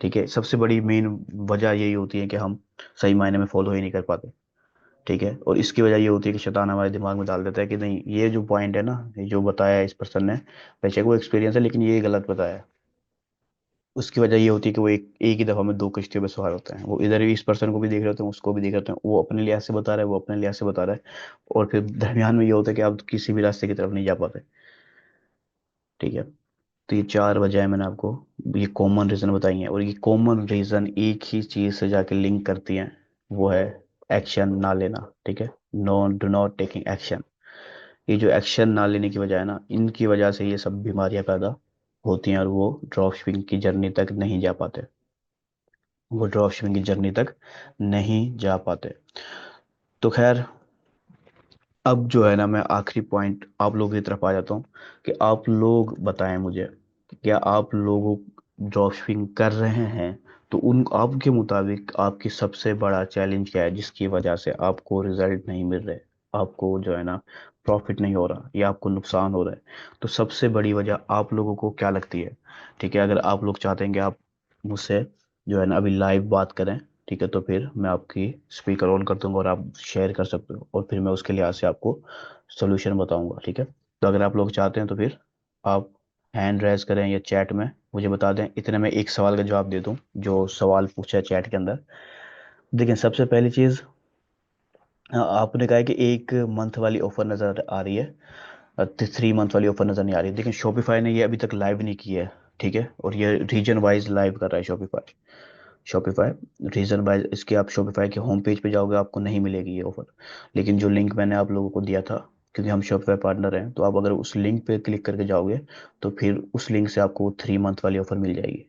ठीक है। सबसे बड़ी मेन वजह यही होती है कि हम सही मायने में फॉलो ही नहीं कर पाते, ठीक है। और इसकी वजह ये होती है कि शैतान हमारे दिमाग में डाल देता है कि नहीं, ये जो पॉइंट है ना, ये जो बताया है इस पर्सन ने, बेशक वो एक्सपीरियंस है लेकिन ये गलत बताया है। उसकी वजह ये होती है कि वो एक ही दफा में दो कश्तियों में सवार होते हैं। वो इधर भी इस पर्सन को भी देख रहे होते हैं, उसको भी देख रहे होते हैं, वो अपने लिहाज से बता रहा है, वो अपने लिहाज से बता रहा है, और फिर दरमियान में ये होता है कि आप किसी भी रास्ते की तरफ नहीं जा पाते, ठीक है। तो ये चार वजह मैंने आपको ये कॉमन रीजन बताई हैं, और ये कॉमन रीजन एक ही चीज से जाके लिंक करती हैं, वो है एक्शन ना लेना, ठीक है। No, do not taking action. ये जो एक्शन ना लेने की वजह है ना, इनकी वजह से ये सब बीमारियां पैदा होती हैं और वो ड्रॉप शिपिंग की जर्नी तक नहीं जा पाते। वो ड्रॉप शिपिंग की जर्नी तक नहीं जा पाते। तो खैर, अब जो है ना मैं आखिरी पॉइंट आप लोगों की तरफ आ जाता हूँ कि आप लोग बताएं मुझे कि क्या आप लोगों ड्रॉप शिपिंग कर रहे हैं, तो उन आपके मुताबिक आपकी सबसे बड़ा चैलेंज क्या है जिसकी वजह से आपको रिजल्ट नहीं मिल रहे, आपको जो है ना प्रॉफिट नहीं हो रहा या आपको नुकसान हो रहा है। तो सबसे बड़ी वजह आप लोगों को क्या लगती है, ठीक है। अगर आप लोग चाहते हैं कि आप मुझसे जो है ना अभी लाइव बात करें, ठीक है, तो फिर मैं आपकी स्पीकर ऑन कर दूंगा और आप शेयर कर सकते हो और फिर मैं उसके लिहाज से आपको सोल्यूशन बताऊंगा, ठीक है। तो अगर आप लोग चाहते हैं तो फिर आप हैंड रेज करें या चैट में मुझे बता दें, इतने में एक सवाल का जवाब दे दूं जो सवाल पूछा है चैट के अंदर। देखिए, सबसे पहली चीज़, आपने कहा है कि एक मंथ वाली ऑफर नज़र आ रही है, 3 मंथ वाली ऑफर नज़र नहीं आ रही, लेकिन शॉपिफाई ने ये अभी तक लाइव नहीं की है, ठीक है। और ये रीजन वाइज लाइव कर रहा है शॉपिफाई। शॉपिफाई रीजन वाइज, इसके आप शॉपिफाई के होम पेज पे जाओगे आपको नहीं मिलेगी ये ऑफर, लेकिन जो लिंक मैंने आप लोगों को दिया था, क्योंकि हम शॉपिफाई पार्टनर हैं, तो आप अगर उस लिंक पे क्लिक करके जाओगे तो फिर उस लिंक से आपको 3 मंथ वाली ऑफर मिल जाएगी,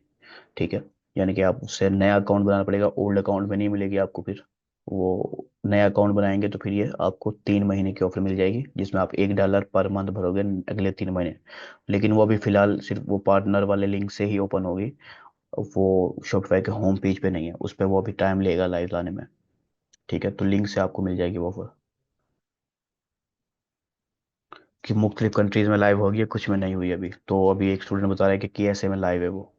ठीक है। यानी कि आप उससे नया अकाउंट बनाना पड़ेगा, ओल्ड अकाउंट में नहीं मिलेगी आपको फिर। वो नया अकाउंट बनाएंगे तो फिर ये आपको 3 महीने की ऑफर मिल जाएगी जिसमें आप $1 पर मंथ भरोगे अगले 3 महीने। लेकिन वो अभी फिलहाल सिर्फ वो पार्टनर वाले लिंक से ही ओपन होगी, वो शॉपिफाई के होम पेज पे नहीं है, उस पर वो अभी टाइम लेगा लाइव लाने में, ठीक है। तो लिंक से आपको मिल जाएगी वो ऑफर। कि मुख्तलिफ कंट्रीज में लाइव होगी, कुछ में नहीं हुई अभी, तो अभी एक स्टूडेंट बता रहा है कि KSA में लाइव है वो,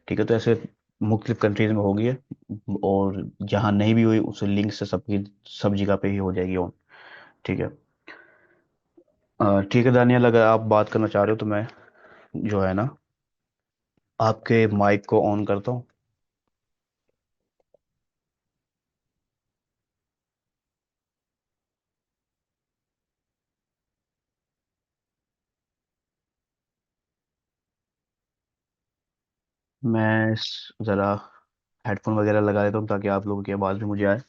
ठीक है। तो ऐसे मुख्तलिफ कंट्रीज में होगी है, और जहाँ नहीं भी हुई उस लिंक से सबकी सब जगह पे ही हो जाएगी ऑन, ठीक है। ठीक है दानियल, अगर आप बात करना चाह रहे हो तो मैं जो है ना आपके माइक को ऑन करता हूँ। मैं ज़रा हेडफोन वगैरह लगा लेता हूँ ताकि आप लोगों की आवाज़ भी मुझे आए।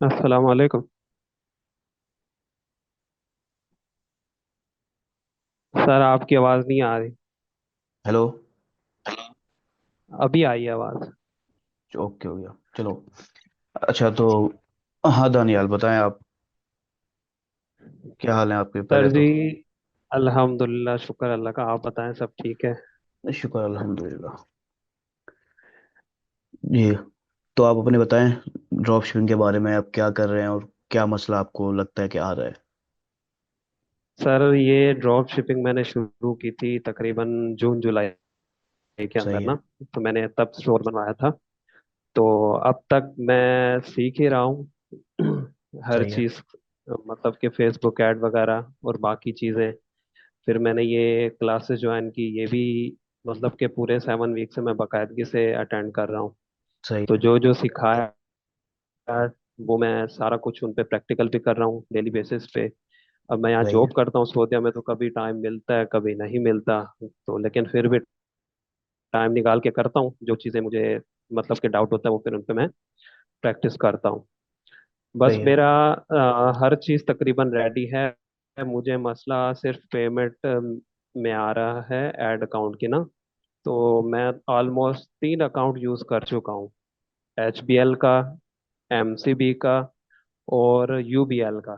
अस्सलाम वालेकुम। सर आपकी आवाज़ नहीं आ रही। हेलो। अभी आई है आवाज़। ओके हो गया, चलो। अच्छा तो हाँ दानियाल, बताएं आप, क्या हाल है आपके सर पहले जी, तो। अल्हम्दुलिल्लाह, शुक्र अल्लाह का। आप बताएं, सब ठीक है? शुक्र अल्हम्दुलिल्लाह। जी, तो आप अपने बताएं, ड्रॉप शिपिंग के बारे में आप क्या कर रहे हैं और क्या मसला आपको लगता है कि आ रहा है। सर ये ड्रॉप शिपिंग मैंने शुरू की थी तकरीबन जून जुलाई के अंदर सही ना। है। तो मैंने तब स्टोर बनवाया था। तो अब तक मैं सीख ही रहा हूँ हर सही है। चीज़। मतलब कि फेसबुक ऐड वगैरह और बाकी चीज़ें। फिर मैंने ये क्लासेस ज्वाइन की, ये भी मतलब कि पूरे 7 वीक से मैं बाकायदगी से अटेंड कर रहा हूँ। सही तो है। जो जो सिखाया है, वो मैं सारा कुछ उन पे प्रैक्टिकल भी कर रहा हूँ डेली बेसिस पे। अब मैं यहाँ सही है। जॉब करता हूँ सऊदीया में, तो कभी टाइम मिलता है कभी नहीं मिलता। तो लेकिन फिर भी टाइम निकाल के करता हूँ जो चीज़ें मुझे मतलब कि डाउट होता है, वो फिर उन पे मैं प्रैक्टिस करता हूँ। बस सही है। मेरा हर चीज़ तकरीबन रेडी है। मुझे मसला सिर्फ पेमेंट में आ रहा है, ऐड अकाउंट की ना। तो मैं ऑलमोस्ट 3 अकाउंट यूज़ कर चुका हूँ। HBL का, MCB का और UBL का।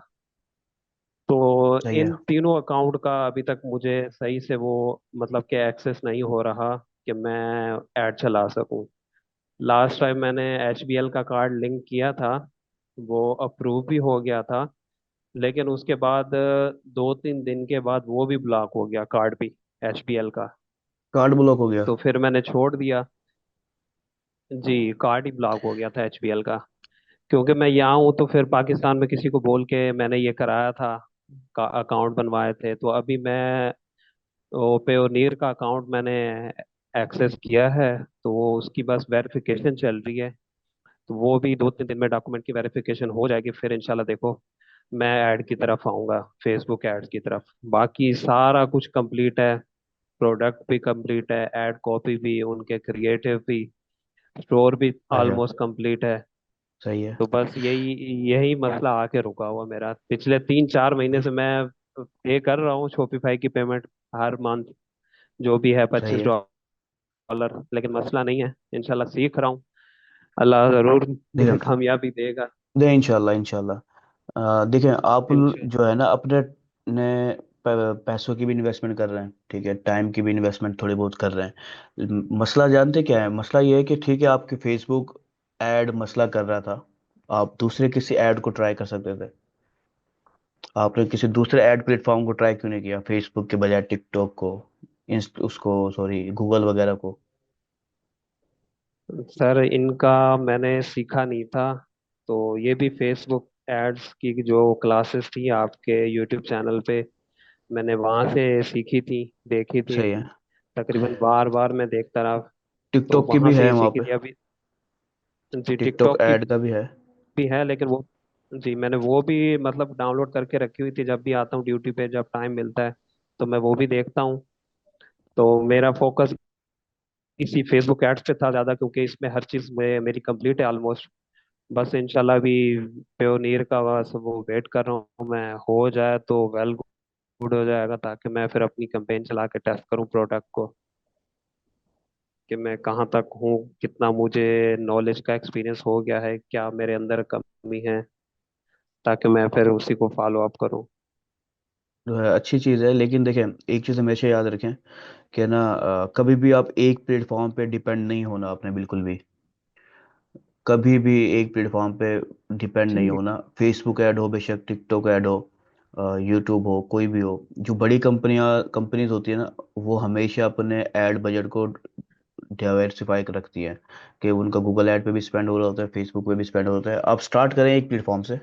तो सही है। इन तीनों अकाउंट का अभी तक मुझे सही से वो मतलब कि एक्सेस नहीं हो रहा कि मैं ऐड चला सकूं। लास्ट टाइम मैंने HBL का कार्ड लिंक किया था, वो अप्रूव भी हो गया था। लेकिन उसके बाद 2-3 दिन के बाद वो भी ब्लॉक हो गया कार्ड भी, HBL का। कार्ड ब्लॉक हो गया। तो फिर मैंने छोड़ दिया। जी, कार्ड ही ब्लॉक हो गया था HBL का। क्योंकि मैं यहाँ हूँ तो फिर पाकिस्तान में किसी को बोल के मैंने ये कराया था, अकाउंट बनवाए थे। तो अभी मैं वो पेयोनीर का अकाउंट मैंने एक्सेस किया है। तो वो उसकी बस वेरिफिकेशन चल रही है। तो वो भी 2-3 दिन में डॉक्यूमेंट की वेरिफिकेशन हो जाएगी, फिर इंशाल्लाह देखो मैं ऐड की तरफ आऊँगा, फेसबुक एड्स की तरफ। बाकी सारा कुछ कंप्लीट है। प्रोडक्ट भी कंप्लीट है, ऐड कॉपी भी, उनके क्रिएटिव भी, स्टोर भी अच्छा। ऑलमोस्ट कंप्लीट है। सही है। तो बस यही यही मसला आके रुका हुआ मेरा। पिछले 3-4 महीने से मैं पे कर रहा हूँ शॉपिफाई की पेमेंट हर मंथ, जो भी है सही पच्चीस है। डॉलर लेकिन मसला नहीं है। इंशाल्लाह सीख रहा हूँ, अल्लाह जरूर मुझे देखें, कामयाबी देगा। दे इंशाल्लाह इंशाल्लाह। देखें आप इंशाल्लाह। जो है ना अपने ने पैसों की भी इन्वेस्टमेंट कर रहे हैं, ठीक है, टाइम की भी इन्वेस्टमेंट थोड़ी बहुत कर रहे हैं। मसला जानते क्या है? मसला ये है कि ठीक है, आपके फेसबुक ऐड मसला कर रहा था, आप दूसरे किसी ऐड को ट्राई कर सकते थे। आपने किसी दूसरे ऐड प्लेटफॉर्म को ट्राई क्यों नहीं किया, फेसबुक के बजाय टिकटॉक को, इंस्ट उसको सॉरी गूगल वगैरह को। सर इनका मैंने सीखा नहीं था। तो ये भी फेसबुक एड्स की जो क्लासेस थी आपके यूट्यूब चैनल पे, मैंने वहां से सीखी थी, देखी थी। सही है। तकरीबन बार बार मैं देखता रहा। तो टिकटॉक की वहां भी से है ही वहाँ सीखी पे, थी अभी। जी, टिकटॉक टिकटॉक की ऐड का भी है। भी है, लेकिन वो, जी मैंने वो भी मतलब डाउनलोड करके रखी हुई थी। जब भी आता हूँ ड्यूटी पे, जब टाइम मिलता है तो मैं वो भी देखता हूँ। तो मेरा फोकस इसी फेसबुक एड्स पे था ज़्यादा, क्योंकि इसमें हर चीज़ में मेरी कंप्लीट है ऑलमोस्ट। बस इंशाल्लाह भी पेयोनीर का बस वो वेट कर रहा हूँ मैं, हो जाए तो वेल गुड हो जाएगा, ताकि मैं फिर अपनी कैंपेन चला के टेस्ट करूँ प्रोडक्ट को कि मैं कहाँ तक हूँ, कितना मुझे नॉलेज का एक्सपीरियंस हो गया है, क्या मेरे अंदर कमी है, ताकि मैं फिर उसी को फॉलो अप करूँ। जो है अच्छी चीज़ है, लेकिन देखें एक चीज़ हमेशा याद रखें कि ना कभी भी आप एक प्लेटफॉर्म पे डिपेंड नहीं होना आपने, बिल्कुल भी कभी भी एक प्लेटफॉर्म पे डिपेंड नहीं जी होना। फेसबुक ऐड हो, बेशक टिकटॉक ऐड हो, यूट्यूब हो, कोई भी हो। जो बड़ी कंपनीज होती है ना, वो हमेशा अपने ऐड बजट को डाइवर्सिफाई कर रखती है, कि उनका गूगल ऐड पे भी स्पेंड हो रहा होता है, फेसबुक पे भी स्पेंड हो रहा होता है। आप स्टार्ट करें एक प्लेटफॉर्म से,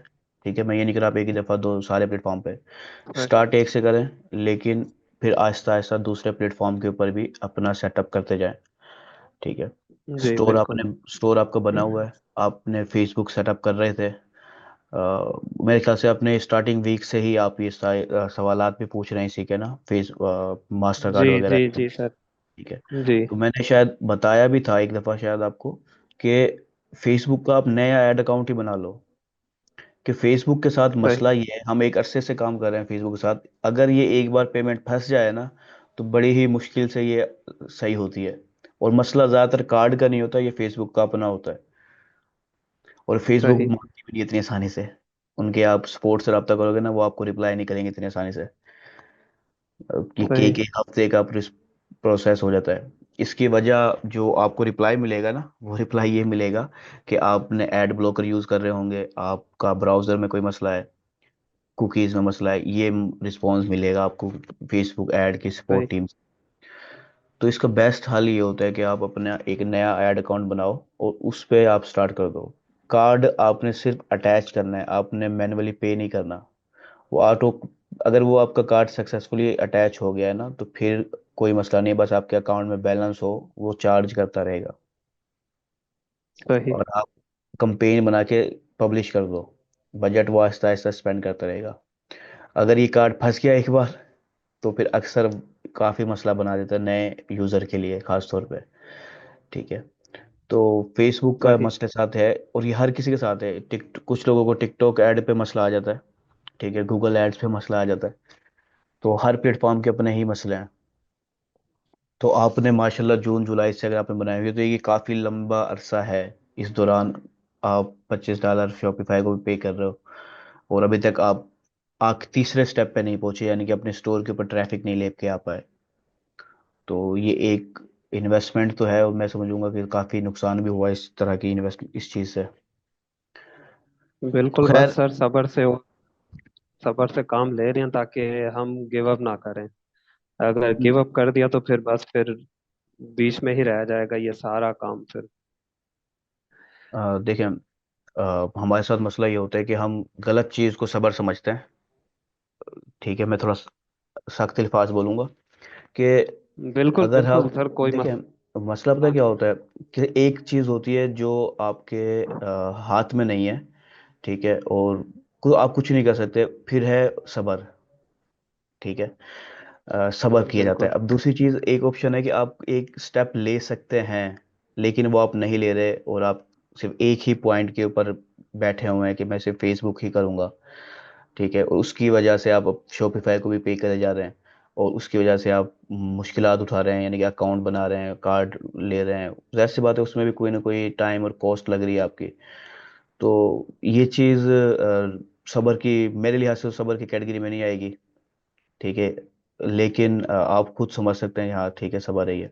ठीक है, मैं ये नहीं कर रहा आप एक ही दफ़ा दो सारे प्लेटफॉर्म पे, सर। स्टार्ट एक से करें, लेकिन फिर आहिस्ता आहिस्ता दूसरे प्लेटफॉर्म के ऊपर भी अपना सेटअप करते जाएं, ठीक है। जी बिल्कुल। स्टोर आपका बना हुआ है, आपने फेसबुक सेटअप कर रहे थे, मेरे ख्याल से अपने स्टार्टिंग वीक से ही आप ये सवालात भी पूछ रहे हैं इसी के ना, मास्टर जी कार्ड वगैरह जी के। जी सर। ठीक है। जी तो मैंने शायद बताया भी था एक दफ़ा शायद आपको, कि फेसबुक का आप नया ऐड अकाउंट ही बना लो, कि फेसबुक के साथ सही। मसला ये है, हम एक अरसे से काम कर रहे हैं फेसबुक के साथ, अगर ये एक बार पेमेंट फंस जाए ना, तो बड़ी ही मुश्किल से ये सही होती है। और मसला ज़्यादातर कार्ड का नहीं होता, ये फेसबुक का अपना होता है। और फेसबुक सही। मानती भी नहीं इतनी आसानी से। उनके आप सपोर्ट से रब्ता करोगे ना, वो आपको रिप्लाई नहीं करेंगे इतनी आसानी से। कि सही। एक एक हफ्ते का प्रोसेस हो जाता है। इसकी वजह जो आपको रिप्लाई मिलेगा ना, वो रिप्लाई ये मिलेगा कि आपने एड ब्लॉकर यूज़ कर रहे होंगे, आपका ब्राउज़र में कोई मसला है, कुकीज़ में मसला है, ये रिस्पॉन्स मिलेगा आपको फेसबुक ऐड की सही। Support team. तो इसका बेस्ट हल ये होता है कि आप अपना एक नया ऐड अकाउंट बनाओ और उस पे आप स्टार्ट कर दो। कार्ड आपने सिर्फ अटैच करना है, आपने मैन्युअली पे नहीं करना। वो ऑटो, अगर वो आपका कार्ड सक्सेसफुली अटैच हो गया है ना, तो फिर कोई मसला नहीं है, बस आपके अकाउंट में बैलेंस हो, वो चार्ज करता रहेगा। सही। और आप कंपेन बना के पब्लिश कर दो, बजट वो आहिस्ता आहिस्ता स्पेंड करता रहेगा। अगर ये कार्ड फंस गया एक बार, तो फिर अक्सर काफ़ी मसला बना देता है नए यूज़र के लिए खास तौर पे। ठीक है। तो फेसबुक का सही। मसले साथ है, और ये हर किसी के साथ है। टिक कुछ लोगों को टिकटॉक ऐड पे मसला आ जाता है, ठीक है, गूगल एड्स पे मसला आ जाता है। तो हर प्लेटफॉर्म के अपने ही मसले हैं। तो आपने माशाल्लाह जून जुलाई से अगर आपने बनाए हुए, तो ये काफ़ी लंबा अरसा है। इस दौरान आप $25 शॉपिफाई को भी पे कर रहे हो, और अभी तक आप तीसरे स्टेप पे नहीं पहुंचे, यानी कि अपने स्टोर के ऊपर ट्रैफिक नहीं लेके आ पाए। तो ये एक इन्वेस्टमेंट तो है, और मैं समझूंगा कि काफ़ी नुकसान भी हुआ इस तरह की इन्वेस्ट इस चीज़ से। तो बिल्कुल, बस खैर, सर सब्र से काम ले रहे हैं ताकि हम गिव अप ना करें। अगर गिव अप कर दिया तो फिर बस फिर बीच में ही रह जाएगा ये सारा काम फिर। देखें, हमारे साथ मसला ये होता है कि हम गलत चीज़ को सब्र समझते हैं। ठीक है, मैं थोड़ा सख्त अल्फाज बोलूंगा कि बिल्कुल अगर बिल्कुल हम सर, कोई देखें, मसला मसला पता है क्या नहीं। होता है, कि एक चीज़ होती है जो आपके हाथ में नहीं है, ठीक है, और आप कुछ नहीं कर सकते, फिर है सब्र। ठीक है, सब्र किया जाता है। बिल्कुल। अब दूसरी चीज़, एक ऑप्शन है कि आप एक स्टेप ले सकते हैं, लेकिन वो आप नहीं ले रहे, और आप सिर्फ एक ही पॉइंट के ऊपर बैठे हुए हैं कि मैं सिर्फ फेसबुक ही करूंगा। ठीक है, और उसकी वजह से आप शॉपिफाई को भी पे करे जा रहे हैं, और उसकी वजह से आप मुश्किलात उठा रहे हैं, यानी कि अकाउंट बना रहे हैं, कार्ड ले रहे हैं, जाहिर सी बात है उसमें भी कोई ना कोई टाइम और कॉस्ट लग रही है आपकी। तो ये चीज़ सब्र की, मेरे लिहाज से सब्र की कैटेगरी में नहीं आएगी। ठीक है, लेकिन आप खुद समझ सकते हैं, हाँ ठीक है, सब्र है ये।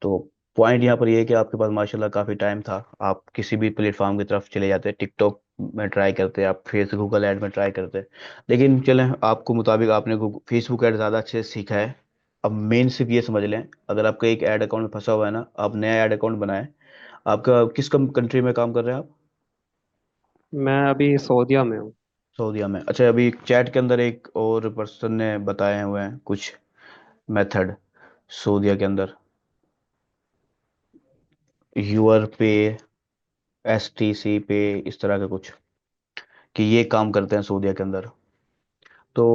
तो पॉइंट यहाँ पर ये है कि आपके पास माशाल्लाह काफ़ी टाइम था, आप किसी भी प्लेटफॉर्म की तरफ चले जाते, टिकटॉक में ट्राई करते, आप फेस गूगल ऐड में ट्राई करते। लेकिन चलें, आपको मुताबिक आपने फेसबुक ऐड ज़्यादा अच्छे से सीखा है। अब मेन सिर्फ ये समझ लें, अगर आपका एक ऐड अकाउंट में फंसा हुआ है ना, आप नया ऐड अकाउंट बनाएं। आपका किस कंट्री में काम कर रहे हैं आप? मैं अभी सऊदीया में हूँ। सऊदीया में। अच्छा, अभी चैट के अंदर एक और पर्सन ने बताए हुए हैं कुछ मेथड सऊदीया के अंदर, यूर पे, STC पे, इस तरह का कुछ, कि ये काम करते हैं सऊदीया के अंदर। तो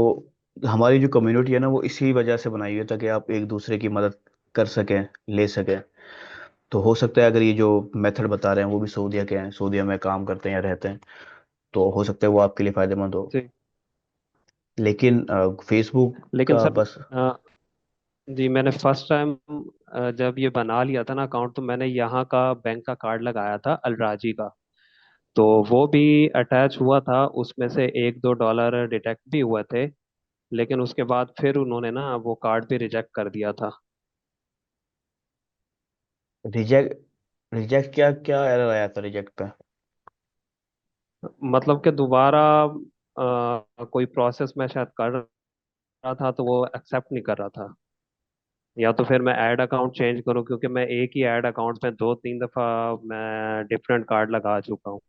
हमारी जो कम्युनिटी है ना, वो इसी वजह से बनाई हुई है, ताकि आप एक दूसरे की मदद कर सकें, ले सकें। तो हो सकता है अगर ये जो मेथड बता रहे हैं वो भी सऊदीया के हैं, सऊदीया में काम करते हैं या रहते हैं, तो हो सकता है वो आपके लिए फ़ायदेमंद हो। जी। लेकिन फेसबुक लेकिन का सर बस। जी, मैंने फर्स्ट टाइम जब ये बना लिया था ना अकाउंट, तो मैंने यहाँ का बैंक का कार्ड लगाया था अलराजी का। तो वो भी अटैच हुआ था, उसमें से $1-2 डिटेक्ट भी हुए थे। लेकिन उसके बाद फिर उन्होंने ना वो कार्ड भी रिजेक्ट कर दिया था। रिजेक्ट रिजेक्ट क्या क्या एरर आया था रिजेक्ट पे? मतलब कि दोबारा कोई प्रोसेस मैं शायद कर रहा था तो वो एक्सेप्ट नहीं कर रहा था। या तो फिर मैं ऐड अकाउंट चेंज करूं, क्योंकि मैं एक ही ऐड अकाउंट में 2-3 दफा मैं डिफरेंट कार्ड लगा चुका हूँ।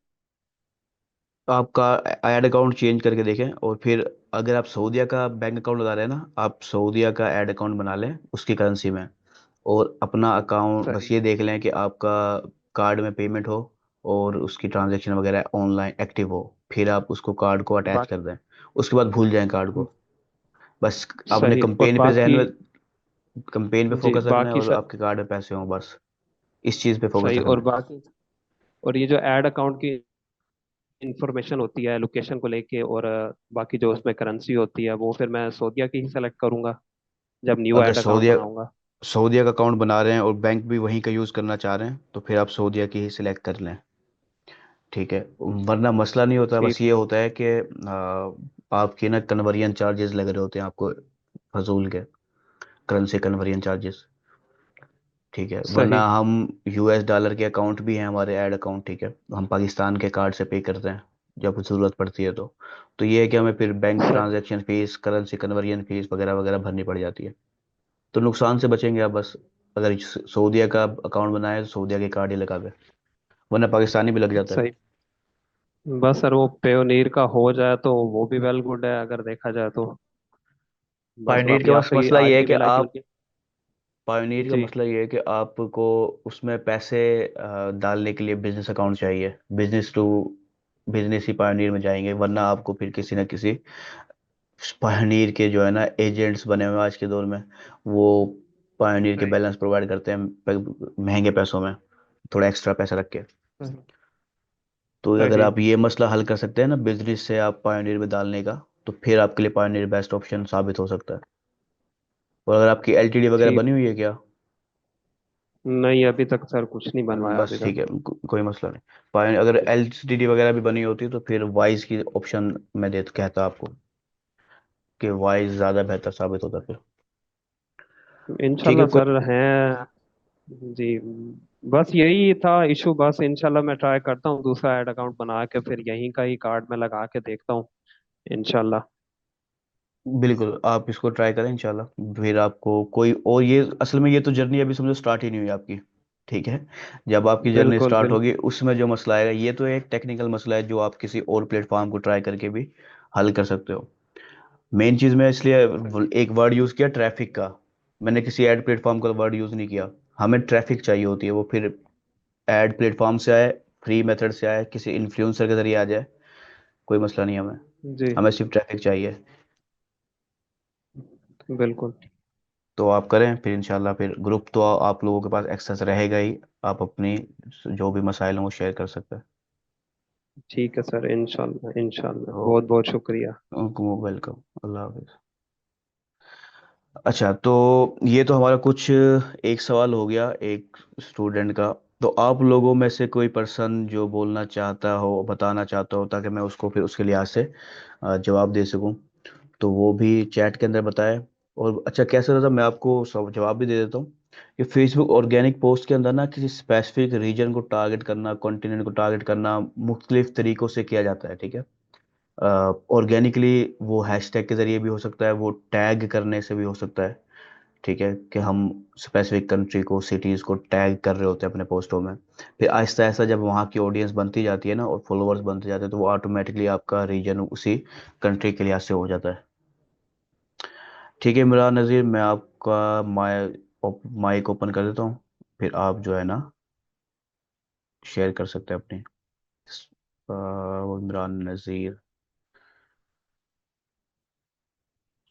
आपका ऐड अकाउंट चेंज करके देखें, और फिर अगर आप सऊदीया का बैंक अकाउंट लगा रहे हैं ना, आप सऊदीया का ऐड अकाउंट बना लें उसकी करेंसी में, और अपना अकाउंट बस सही। ये देख लें कि आपका कार्ड में पेमेंट हो, और उसकी ट्रांजैक्शन वगैरह ऑनलाइन एक्टिव हो, फिर आप उसको कार्ड को अटैच कर बाकी दें। उसके बाद भूल जाएं कार्ड को। बस आपने सही। और कंपेन पे जहन बाकी में, कंपेन पे जी फोकस रखना है, बाकी और सर, आपके कार्ड में पैसे हों, बस इस चीज़ पे फोकस सही। रखना और है। बाकी और ये जो ऐड अकाउंट की इंफॉर्मेशन होती है लोकेशन को लेके, और बाकी जो उसमें करेंसी होती है वो फिर मैं सऊदीया की ही सेलेक्ट करूंगा जब न्यू अगर ऐड अकाउंट सऊदीया बनाऊंगा। सऊदीया का अकाउंट बना रहे हैं और बैंक भी वहीं का यूज़ करना चाह रहे हैं तो फिर आप सऊदीया की ही सिलेक्ट कर लें। ठीक है। वरना मसला नहीं होता, ठीक। बस ये होता है कि आपके ना कन्वर्जन चार्जेस लग रहे होते हैं आपको, फजूल के करेंसी कन्वर्जन चार्जेस। ठीक है। वरना सही। हम यूएस डॉलर के अकाउंट भी हैं हमारे, ऐड अकाउंट। ठीक है। हम पाकिस्तान के कार्ड से पे करते हैं जब ज़रूरत पड़ती है तो ये है कि हमें फिर बैंक सही। Transaction fees, currency conversion fees वगैरह वगैरह भरनी पड़ जाती है। तो नुकसान से बचेंगे आप बस, अगर सऊदीया का अकाउंट बनाए तो सऊदीया के कार्ड ही लगा के, वरना पाकिस्तानी भी लग जाता है। सही। बस सर वो पेयोनीर का हो जाए तो वो भी वेल गुड है अगर देखा जाए तो। बस पायोनियर के अभी पास आखिरी मसला ये है आखिरी कि बेला आप क्योंकि। पायोनियर का जी। मसला ये है कि आपको उसमें पैसे डालने के लिए बिजनेस अकाउंट चाहिए। बिजनेस टू बिजनेस ही पायोनियर में जाएंगे, वरना आपको फिर किसी न किसी पायोनियर के जो है ना एजेंट्स बने हुए हैं आज के दौर में, वो पायोनियर के सही। बैलेंस प्रोवाइड करते हैं महंगे पैसों में, थोड़ा एक्स्ट्रा पैसा रख के। सही। तो अगर सही। आप ये मसला हल कर सकते हैं ना बिजनेस से आप पायोनियर में डालने का, तो फिर आपके लिए पायोनियर बेस्ट ऑप्शन साबित हो सकता है। और अगर आपकी एलटीडी वगैरह ठीक। बनी हुई है क्या? नहीं अभी तक सर कुछ नहीं बनवाया अभी बस ठीक तक। है, कोई मसला नहीं। पायोनियर अगर एलटीडी वगैरह भी बनी होती तो फिर वाइज की ऑप्शन मैं दे कहता आपको कि वाइज ज़्यादा बेहतर साबित होता फिर। ठीक है इंशाल्लाह कोई। सर हैं। जी। बस यही था इशू, बस इंशाल्लाह मैं ट्राई करता हूँ दूसरा ऐड अकाउंट बना के फिर यहीं का ही कार्ड में लगा के देखता हूँ इंशाल्लाह। बिल्कुल आप इसको ट्राई करें इंशाल्लाह, फिर आपको कोई और ये असल में ये तो जर्नी अभी समझो स्टार्ट ही नहीं हुई आपकी। ठीक है। जब आपकी जर्नी बिल्कुल स्टार्ट होगी बिल्कुल। उसमें जो मसला आएगा, ये तो एक टेक्निकल मसला है जो आप किसी और प्लेटफॉर्म को ट्राई करके भी हल कर सकते हो। मेन चीज़ में इसलिए एक वर्ड यूज़ किया ट्रैफिक का, मैंने किसी ऐड प्लेटफॉर्म का वर्ड यूज़ नहीं किया। हमें ट्रैफिक चाहिए होती है, वो फिर ऐड प्लेटफॉर्म से आए, फ्री मेथड से आए, किसी इन्फ्लुएंसर के जरिए आ जाए, कोई मसला नहीं हमें। जी। हमें सिर्फ ट्रैफिक चाहिए। बिल्कुल। तो आप करें फिर इंशाल्लाह, फिर ग्रुप तो आप लोगों के पास एक्सेस रहेगा ही, आप अपनी जो भी मसाइल हैं वो शेयर कर सकते हैं। ठीक है सर, इंशाल्लाह इंशाल्लाह, ओ, बहुत बहुत शुक्रिया। वेलकम। अल्लाह हाफिज। अच्छा, तो ये तो हमारा कुछ एक सवाल हो गया एक स्टूडेंट का। तो आप लोगों में से कोई पर्सन जो बोलना चाहता हो, बताना चाहता हो, ताकि मैं उसको फिर उसके लिहाज से जवाब दे सकूं, तो वो भी चैट के अंदर बताए। और अच्छा कैसा रहता, मैं आपको सब जवाब भी दे देता हूँ कि फेसबुक ऑर्गेनिक पोस्ट के अंदर ना किसी स्पेसिफिक रीजन को टारगेट करना, कॉन्टिनेंट को टारगेट करना मुख्तलिफ तरीक़ों से किया जाता है। ठीक है। ऑर्गेनिकली वो हैशटैग के ज़रिए भी हो सकता है, वो टैग करने से भी हो सकता है। ठीक है, कि हम स्पेसिफिक कंट्री को, सिटीज़ को टैग कर रहे होते हैं अपने पोस्टों में। फिर आहिस्ता आहिस्ता जब वहाँ की ऑडियंस बनती जाती है ना और फॉलोअर्स बनते जाते हैं, तो वो ऑटोमेटिकली आपका रीजन उसी कंट्री के लिहाज से हो जाता है। ठीक है इमरान नज़ीर, मैं आपका माइक ओपन कर देता हूँ, फिर आप जो है ना शेयर कर सकते हैं अपनी। वो इमरान नज़ीर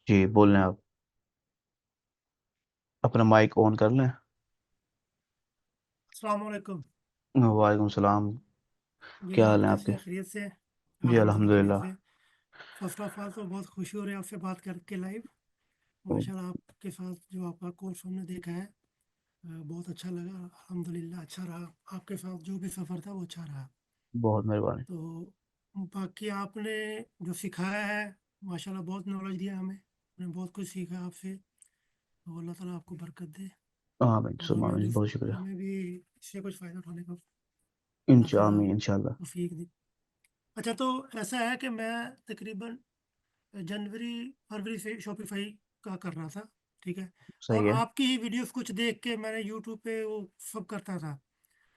जी बोल रहे हैं आप, अपना माइक ऑन कर लें। अस्सलाम वालेकुम। वालेकुम सलाम। जी क्या जनाब, हाल है कैसे आपके? हैं? खैरियत से? जी अल्हम्दुलिल्लाह खैरियत अल्हम्दुलिल्लाह। से। फर्स्ट ऑफ ऑल तो बहुत खुशी हो रही है आपसे बात करके लाइव। माशाल्लाह आपके साथ जो आपका कोर्स हमने देखा है, बहुत अच्छा लगा। अल्हम्दुलिल्लाह अच्छा रहा। आपके साथ जो भी सफ़र था वो अच्छा रहा। बहुत मेहरबानी। तो बाकी आपने जो सिखाया है, माशाल्लाह बहुत नॉलेज दिया हमें। हमने बहुत कुछ सीखा आपसे। तो अल्लाह ताला आपको बरकत दे आमीन और सुम्मा आमीन, बहुत शुक्रिया। हमें भी इससे कुछ फ़ायदा उठाने का अल्लाह इंशा ताला आमीन इंशाल्लाह। तौफीक दे। अच्छा, तो ऐसा है कि मैं तकरीबन जनवरी फरवरी से शॉपिफाई का कर रहा था। ठीक है। और सही है। आपकी ही वीडियोस कुछ देख के मैंने यूट्यूब पे वो सब करता था।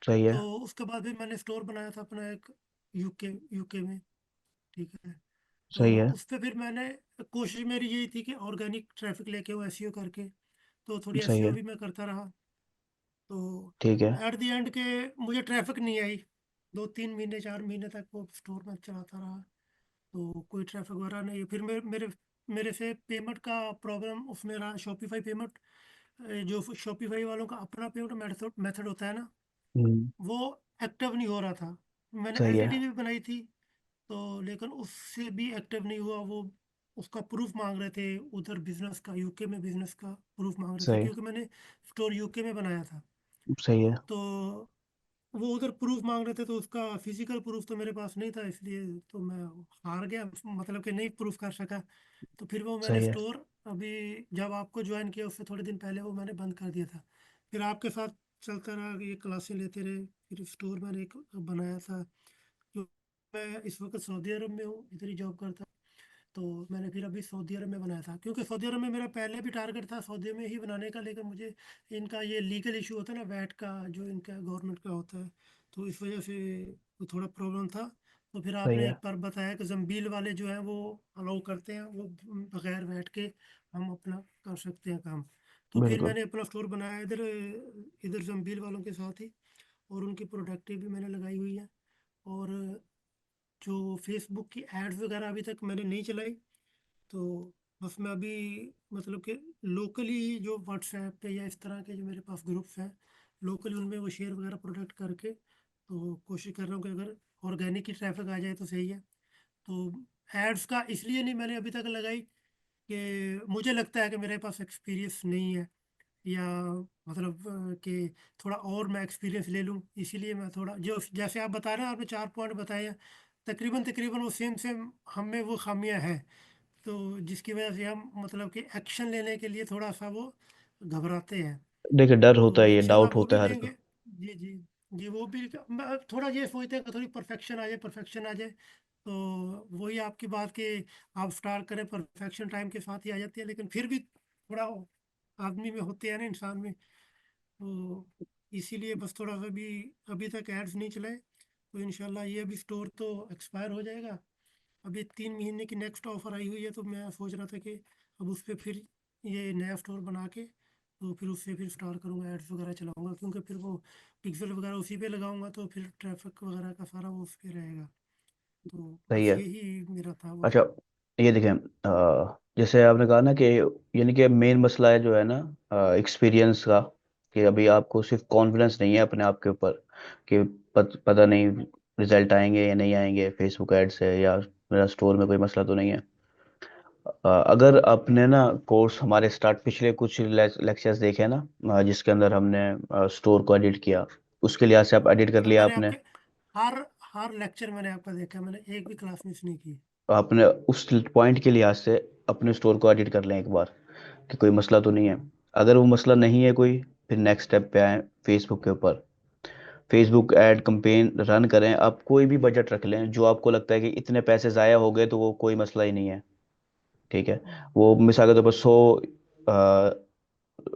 सही है। तो उसके बाद भी मैंने स्टोर बनाया था अपना एक यूके यूके में। ठीक है। तो सही है। उस पर फिर मैंने कोशिश मेरी यही थी कि ऑर्गेनिक ट्रैफिक लेके वो एसईओ करके, तो थोड़ी सही एसईओ है। भी मैं करता रहा। तो ठीक है। एट द एंड के मुझे ट्रैफिक नहीं आई। 2-3 महीने 4 महीने तक वो स्टोर में चलाता रहा। तो कोई ट्रैफिक वगैरह नहीं है। फिर मेरे मेरे मेरे से पेमेंट का प्रॉब्लम उसमें रहा। शॉपिफाई पेमेंट, जो शॉपिफाई वालों का अपना पेमेंट मेथड मेथड होता है ना, हम्म। वो एक्टिव नहीं हो रहा था। मैंने सही है। एलटीडी भी बनाई थी, तो लेकिन उससे भी एक्टिव नहीं हुआ वो। उसका प्रूफ मांग रहे थे उधर, बिजनेस का, यूके में बिजनेस का प्रूफ मांग रहे थे, सही। क्योंकि मैंने स्टोर यूके में बनाया था। सही है। तो वो उधर प्रूफ मांग रहे थे, तो उसका फिजिकल प्रूफ तो मेरे पास नहीं था, इसलिए तो मैं हार गया, मतलब कि नहीं प्रूफ कर सका। तो फिर वो मैंने सही है। स्टोर अभी, जब आपको ज्वाइन किया उससे थोड़े दिन पहले, वो मैंने बंद कर दिया था। फिर आपके साथ चलता रहा, ये क्लासें लेते रहे। फिर स्टोर मैंने एक बनाया था, जो मैं इस वक्त सऊदी अरब में हूँ, इधर ही जॉब करता। तो मैंने फिर अभी सऊदी अरब में बनाया था, क्योंकि सऊदी अरब में मेरा पहले भी टारगेट था सऊदी में ही बनाने का, लेकिन मुझे इनका ये लीगल इशू होता है ना, वैट का, जो इनका गवर्नमेंट का होता है, तो इस वजह से वो थोड़ा प्रॉब्लम था। तो फिर सही आपने है। एक बार बताया कि जम्बील वाले जो हैं वो अलाउ करते हैं, वो बगैर वैट के हम अपना कर सकते हैं काम। तो फिर बिल्कुल। मैंने अपना स्टोर बनाया इधर, इधर जम्बील वालों के साथ ही। और उनकी प्रोडक्टिव भी मैंने लगाई हुई है। और जो फेसबुक की एड्स वगैरह अभी तक मैंने नहीं चलाई। तो बस मैं अभी, मतलब कि लोकली जो व्हाट्सएप पे या इस तरह के जो मेरे पास ग्रुप्स हैं, लोकली उनमें वो शेयर वगैरह प्रोडक्ट करके, तो कोशिश कर रहा हूँ कि अगर ऑर्गेनिक की ट्रैफिक आ जाए तो सही है। तो एड्स का इसलिए नहीं मैंने अभी तक लगाई कि मुझे लगता है कि मेरे पास एक्सपीरियंस नहीं है, या मतलब कि थोड़ा और मैं एक्सपीरियंस ले लूँ, इसीलिए मैं थोड़ा, जो जैसे आप बता रहे हैं, आपने 4 पॉइंट बताए हैं, तकरीबन तकरीबन वो सेम सेम हम में वो खामियां हैं। तो जिसकी वजह से हम, मतलब कि एक्शन लेने के लिए थोड़ा सा वो घबराते हैं। देखिए, डर होता तो है, ये इंशाल्लाह डाउट वो होता भी है हर लेंगे। का। जी जी। जी वो भी, मैं थोड़ा ये सोचते हैं कि थोड़ी परफेक्शन आ जाए, परफेक्शन आ जाए। तो वही आपकी बात कि आप स्टार्ट करें, परफेक्शन टाइम के साथ ही आ जाती है, लेकिन फिर भी थोड़ा आदमी में होते हैं ना, इंसान में। तो इसीलिए बस थोड़ा सा भी, अभी तक एड्स नहीं चलाए। तो इंशाल्लाह ये अभी स्टोर तो एक्सपायर हो जाएगा। अभी 3 महीने की नेक्स्ट ऑफर आई हुई है, तो मैं सोच रहा था कि अब उस पर फिर ये नया स्टोर बना के, तो फिर उससे फिर स्टार्ट करूँगा, एड्स वगैरह चलाऊँगा, क्योंकि फिर वो पिक्सल वगैरह उसी पे लगाऊंगा, तो फिर ट्रैफिक वगैरह का सारा वो उस पे रहेगा। तो सही बस है। यही मेरा था वो। अच्छा, ये देखें, जैसे आपने कहा ना कि यानी कि मेन मसला है जो है ना, एक्सपीरियंस का, कि अभी आपको सिर्फ कॉन्फिडेंस नहीं है अपने आप के ऊपर, कि पता नहीं रिजल्ट आएंगे या नहीं आएंगे फेसबुक एड से, या मेरा स्टोर में कोई मसला तो नहीं है। अगर आपने ना कोर्स हमारे स्टार्ट पिछले कुछ लेक्चर्स देखे ना, जिसके अंदर हमने स्टोर को एडिट किया, उसके लिहाज से आप एडिट कर हाँ, लिया मैंने आपने। आपके हर हर लेक्चर मैंने आपका देखा, मैंने एक भी क्लास मिस नहीं की। आपने उस पॉइंट के लिहाज से अपने स्टोर को एडिट कर लें एक बार, कि कोई मसला तो नहीं है। अगर वो मसला नहीं है कोई, फिर नेक्स्ट स्टेप पे आए, फेसबुक के ऊपर फेसबुक ऐड कंपेन रन करें। आप कोई भी बजट रख लें जो आपको लगता है कि इतने पैसे ज़ाया हो गए, तो वो कोई मसला ही नहीं है। ठीक है। वो मिसाल के तौर पर 100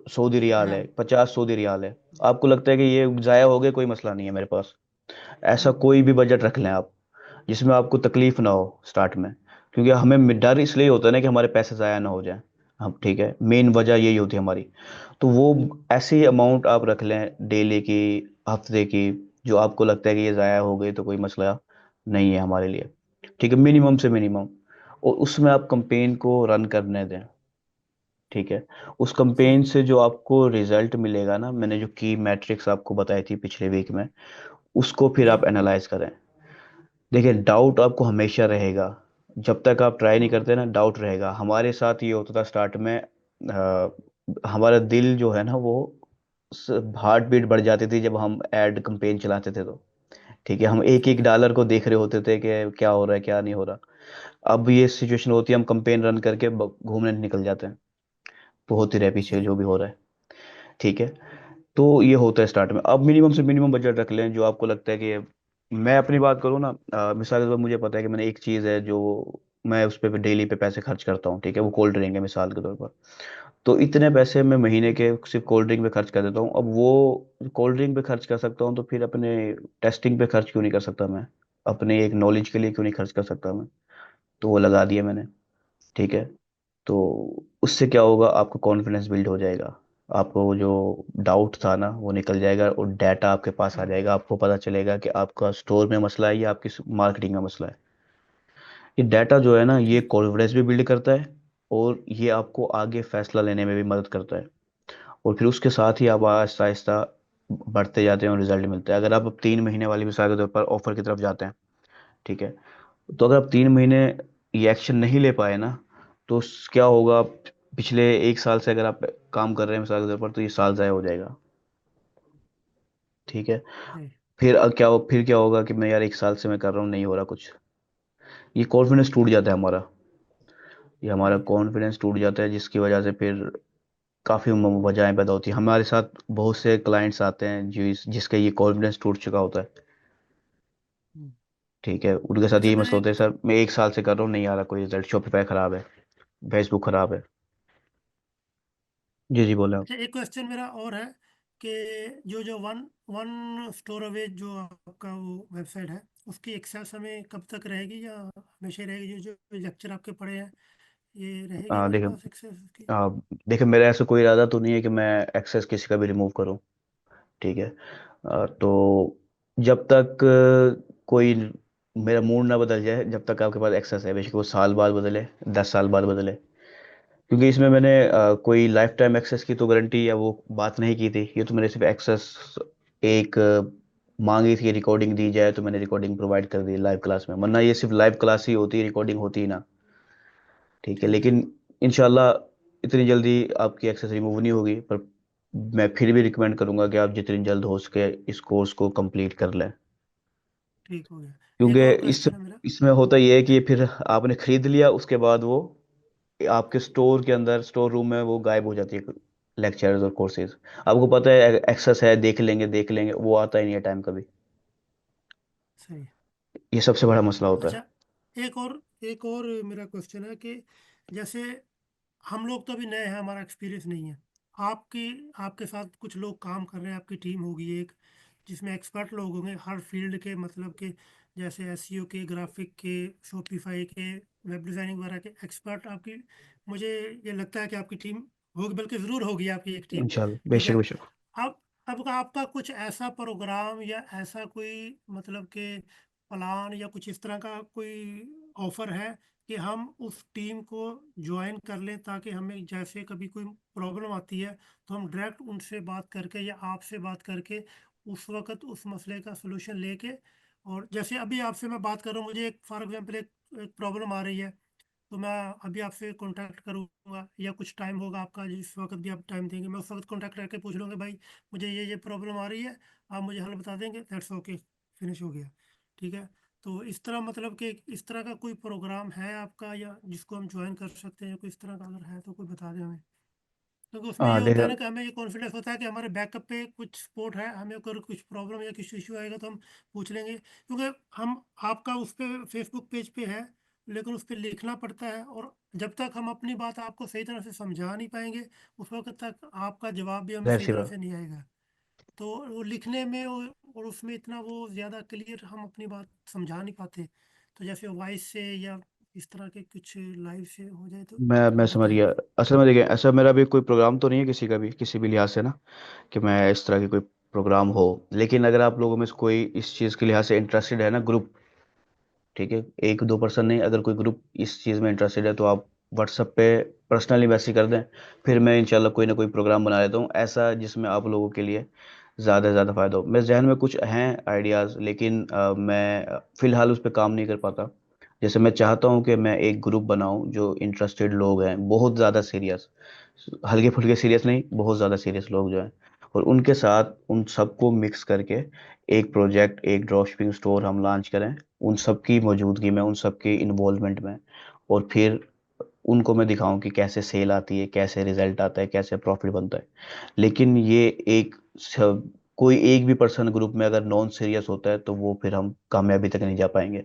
सऊदी रियाल है, हाँ। 50 सऊदी रियाल है, आपको लगता है कि ये ज़ाया हो गए, कोई मसला नहीं है मेरे पास। ऐसा कोई भी बजट रख लें आप, जिसमें आपको तकलीफ ना हो स्टार्ट में। क्योंकि हमें डर इसलिए होता है ना कि हमारे पैसे ज़ाया ना हो जाएं। हम, ठीक है, मेन वजह यही होती है हमारी। तो वो ऐसी अमाउंट आप रख लें, डेली की, हफ्ते की, जो आपको लगता है कि ये ज़ाया हो गई तो कोई मसला नहीं है हमारे लिए। ठीक है, मिनिमम से मिनिमम। और उसमें आप कंपेन को रन करने दें। ठीक है। उस जी कंपेन से जो आपको रिजल्ट मिलेगा ना, मैंने जो की मैट्रिक्स आपको बताई थी पिछले वीक में, उसको फिर जी। आप एनालाइज करें। देखिए, डाउट आपको हमेशा रहेगा, जब तक आप ट्राई नहीं हम्म। करते ना, डाउट रहेगा। हमारे साथ ये होता था स्टार्ट में, हमारा दिल जो है ना वो, हार्ट बीट बढ़ जाती थी जब हम एड कंपेन चलाते थे। तो ठीक है, हम एक जी एक डॉलर को देख रहे होते थे कि क्या हो रहा है क्या नहीं हो रहा। अब ये सिचुएशन होती है, हम कंपेन रन करके घूमने निकल जाते हैं, तो होती रहे पीछे जी। जो भी हो रहा है। ठीक है। तो ये होता है स्टार्ट में। अब मिनिमम से मिनिमम बजट रख लें जो आपको लगता है कि, मैं अपनी बात करूँ ना, मिसाल के तौर पर मुझे पता है कि मैंने एक चीज़ है जो मैं उस पर डेली पे पैसे खर्च करता हूँ। ठीक है, वो कोल्ड ड्रिंक है मिसाल के तौर पर। तो इतने पैसे मैं महीने के सिर्फ कोल्ड ड्रिंक पे खर्च कर देता हूँ। अब वो कोल्ड ड्रिंक पे खर्च कर सकता हूँ, तो फिर अपने टेस्टिंग पे खर्च क्यों नहीं कर सकता मैं? अपने एक नॉलेज के लिए क्यों नहीं खर्च कर सकता मैं? तो वो लगा दिया मैंने। ठीक है। तो उससे क्या होगा, आपका कॉन्फिडेंस बिल्ड हो जाएगा, आपको वो जो डाउट था ना वो निकल जाएगा, और डाटा आपके पास आ जाएगा। आपको पता चलेगा कि आपका स्टोर में मसला है या आपकी मार्केटिंग में मसला है। ये डाटा जो है ना, ये जी कॉन्फिडेंस भी बिल्ड करता है, और ये आपको आगे फैसला लेने में भी मदद करता है। और फिर उसके साथ ही आप आहिस्ता आहिस्ता बढ़ते जाते हैं और रिजल्ट मिलता है। अगर आप अब 3 महीने वाली मिसाल के तौर पर ऑफर की तरफ जाते हैं, ठीक है, तो अगर आप 3 महीने ये एक्शन नहीं ले पाए ना, तो क्या होगा, पिछले 1 साल से अगर आप काम कर रहे हैं मिसाल के तौर पर, तो ये साल ज़ाया हो जाएगा। ठीक है। जी। फिर क्या होगा कि मैं यार 1 साल से मैं कर रहा हूँ, नहीं हो रहा कुछ, ये कॉन्फिडेंस टूट जाता है हमारा। ये हमारा जी। कॉन्फिडेंस टूट जाता है, जिसकी वजह से फिर काफ़ी वजहें पैदा होती है। हमारे साथ बहुत से क्लाइंट्स आते हैं जिसका ये कॉन्फिडेंस टूट चुका होता है। हम्म। ठीक है, उनके साथ अच्छा यही मेरा मसला होता है, एक सर मैं 1 साल से कर रहा हूँ, नहीं आ रहा कोई रिजल्ट, शॉपिफाई ख़राब है, फेसबुक ख़राब है। जी जी, बोले आप। अच्छा एक क्वेश्चन मेरा और है कि जो जो वन वन स्टोर अवे जो आपका वो वेबसाइट है, उसकी एक्सेस हमें कब तक रहेगी या हमेशा रहेगी? जो जो लेक्चर आपके पढ़े हैं, ये रहेगी हमारे देखिए, पास एक्सेस उसकी? देखिए मेरा ऐसा कोई इरादा तो नहीं है कि मैं एक्सेस किसी का भी रिमूव करूं। ठीक है। तो जब तक कोई मेरा मूड ना बदल जाए, जब तक आपके पास एक्सेस है, बेशक वो साल बाद बदले, 10 साल बाद बदले, क्योंकि इसमें मैंने कोई लाइफ टाइम एक्सेस की तो गारंटी या वो बात नहीं की थी। ये तो मैंने सिर्फ एक्सेस एक मांगी थी, रिकॉर्डिंग दी जाए, तो मैंने रिकॉर्डिंग प्रोवाइड कर दी लाइव क्लास में, वरना ये सिर्फ लाइव क्लास ही होती है, रिकॉर्डिंग होती ही ना। ठीक है, ठीक है। लेकिन इंशाल्लाह इतनी जल्दी आपकी एक्सेस रिमूव नहीं होगी, पर मैं फिर भी रिकमेंड करूंगा कि आप जितनी जल्द हो सके इस कोर्स को कंप्लीट कर लें। ठीक हो गया। एक क्योंकि और इस क्वेश्चन है मेरा। इसमें होता ये है कि फिर आपने खरीद लिया, उसके बाद वो आपके स्टोर के अंदर, स्टोर रूम में वो गायब हो जाती है, लेक्चर्स और कोर्सेज। आपको पता है एक्सेस है, देख लेंगे, वो आता ही नहीं है टाइम कभी। सही है। ये सबसे बड़ा मसला होता है। अच्छा एक और मेरा क्वेश्चन है कि जैसे हम लोग तो अभी नए हैं, हमारा एक्सपीरियंस नहीं है। आपके आपके साथ कुछ लोग काम कर रहे हैं, आपकी टीम होगी एक, जिसमें एक्सपर्ट लोग होंगे हर फील्ड के, मतलब के जैसे एसईओ के, ग्राफिक के, शॉपिफाई के, वेब डिज़ाइनिंग वगैरह के एक्सपर्ट आपकी, मुझे ये लगता है कि आपकी टीम होगी, बल्कि ज़रूर होगी आपकी एक टीम। इंशाल्लाह, ठीक बेशक है। बेशक। अब आपका कुछ ऐसा प्रोग्राम या ऐसा कोई मतलब के प्लान या कुछ इस तरह का कोई ऑफर है कि हम उस टीम को ज्वाइन कर लें, ताकि हमें जैसे कभी कोई प्रॉब्लम आती है तो हम डायरेक्ट उनसे बात करके या आपसे बात करके उस वक्त उस मसले का सलूशन लेके, और जैसे अभी आपसे मैं बात कर रहा हूँ, मुझे एक फॉर एग्जांपल एक प्रॉब्लम आ रही है, तो मैं अभी आपसे कांटेक्ट करूंगा या कुछ टाइम होगा आपका जिस वक्त भी आप टाइम देंगे, मैं उस वक्त कांटेक्ट करके पूछ लूँगा भाई मुझे ये प्रॉब्लम आ रही है, आप मुझे हल बता देंगे, दैट्स ओके, फिनिश हो गया। ठीक है। तो इस तरह मतलब कि इस तरह का कोई प्रोग्राम है आपका या जिसको हम ज्वाइन कर सकते हैं, कोई इस तरह का अगर है तो कोई बता दें हमें। क्योंकि उसमें ये होता है देखिए, ना कि हमें ये कॉन्फिडेंस होता है कि हमारे बैकअप पे कुछ सपोर्ट है, हमें अगर कुछ प्रॉब्लम या कुछ इशू आएगा तो हम पूछ लेंगे, क्योंकि हम आपका उस पे फेसबुक पेज पे है, लेकिन उस पर लिखना पड़ता है, और जब तक हम अपनी बात आपको सही तरह से समझा नहीं पाएंगे उस वक्त तक आपका जवाब भी हमें जाहिर सही सी तरह बात। से नहीं आएगा। तो वो लिखने में और उसमें इतना वो ज़्यादा क्लियर हम अपनी बात समझा नहीं पाते। तो जैसे वॉइस से या इस तरह के कुछ लाइव से हो जाए तो मैं आप समझ बताएं। गया। असल में देखिए, ऐसा मेरा भी कोई प्रोग्राम तो नहीं है किसी का भी, किसी भी लिहाज से ना, कि मैं इस तरह की कोई प्रोग्राम हो। लेकिन अगर आप लोगों में से कोई इस चीज़ के लिहाज से इंटरेस्टेड है ना, ग्रुप, ठीक है, 1-2 पर्सन नहीं, अगर कोई ग्रुप इस चीज़ में इंटरेस्टेड है, तो आप व्हाट्सएप पे पर्सनली मैसेज कर दें। फिर मैं इंशाल्लाह कोई ना कोई प्रोग्राम बना लेता हूँ ऐसा, जिसमें आप लोगों के लिए ज़्यादा से ज़्यादा फ़ायदा हो। मेरे जहन में कुछ हैं आइडियाज़, लेकिन मैं फ़िलहाल उस पर काम नहीं कर पाता। जैसे मैं चाहता हूँ कि मैं एक ग्रुप बनाऊँ जो इंटरेस्टेड लोग हैं, बहुत ज़्यादा सीरियस, हल्के फुल्के सीरियस नहीं, बहुत ज़्यादा सीरियस लोग जो हैं, और उनके साथ उन सबको मिक्स करके एक प्रोजेक्ट, एक ड्रॉप शिपिंग स्टोर हम लॉन्च करें, उन सब की मौजूदगी में, उन सब के इन्वॉल्वमेंट में। और फिर उनको मैं दिखाऊं कि कैसे सेल आती है, कैसे रिजल्ट आता है, कैसे प्रॉफिट बनता है। लेकिन ये एक सब, कोई एक भी पर्सन ग्रुप में अगर नॉन सीरियस होता है, तो वो फिर हम कामयाबी तक नहीं जा पाएंगे।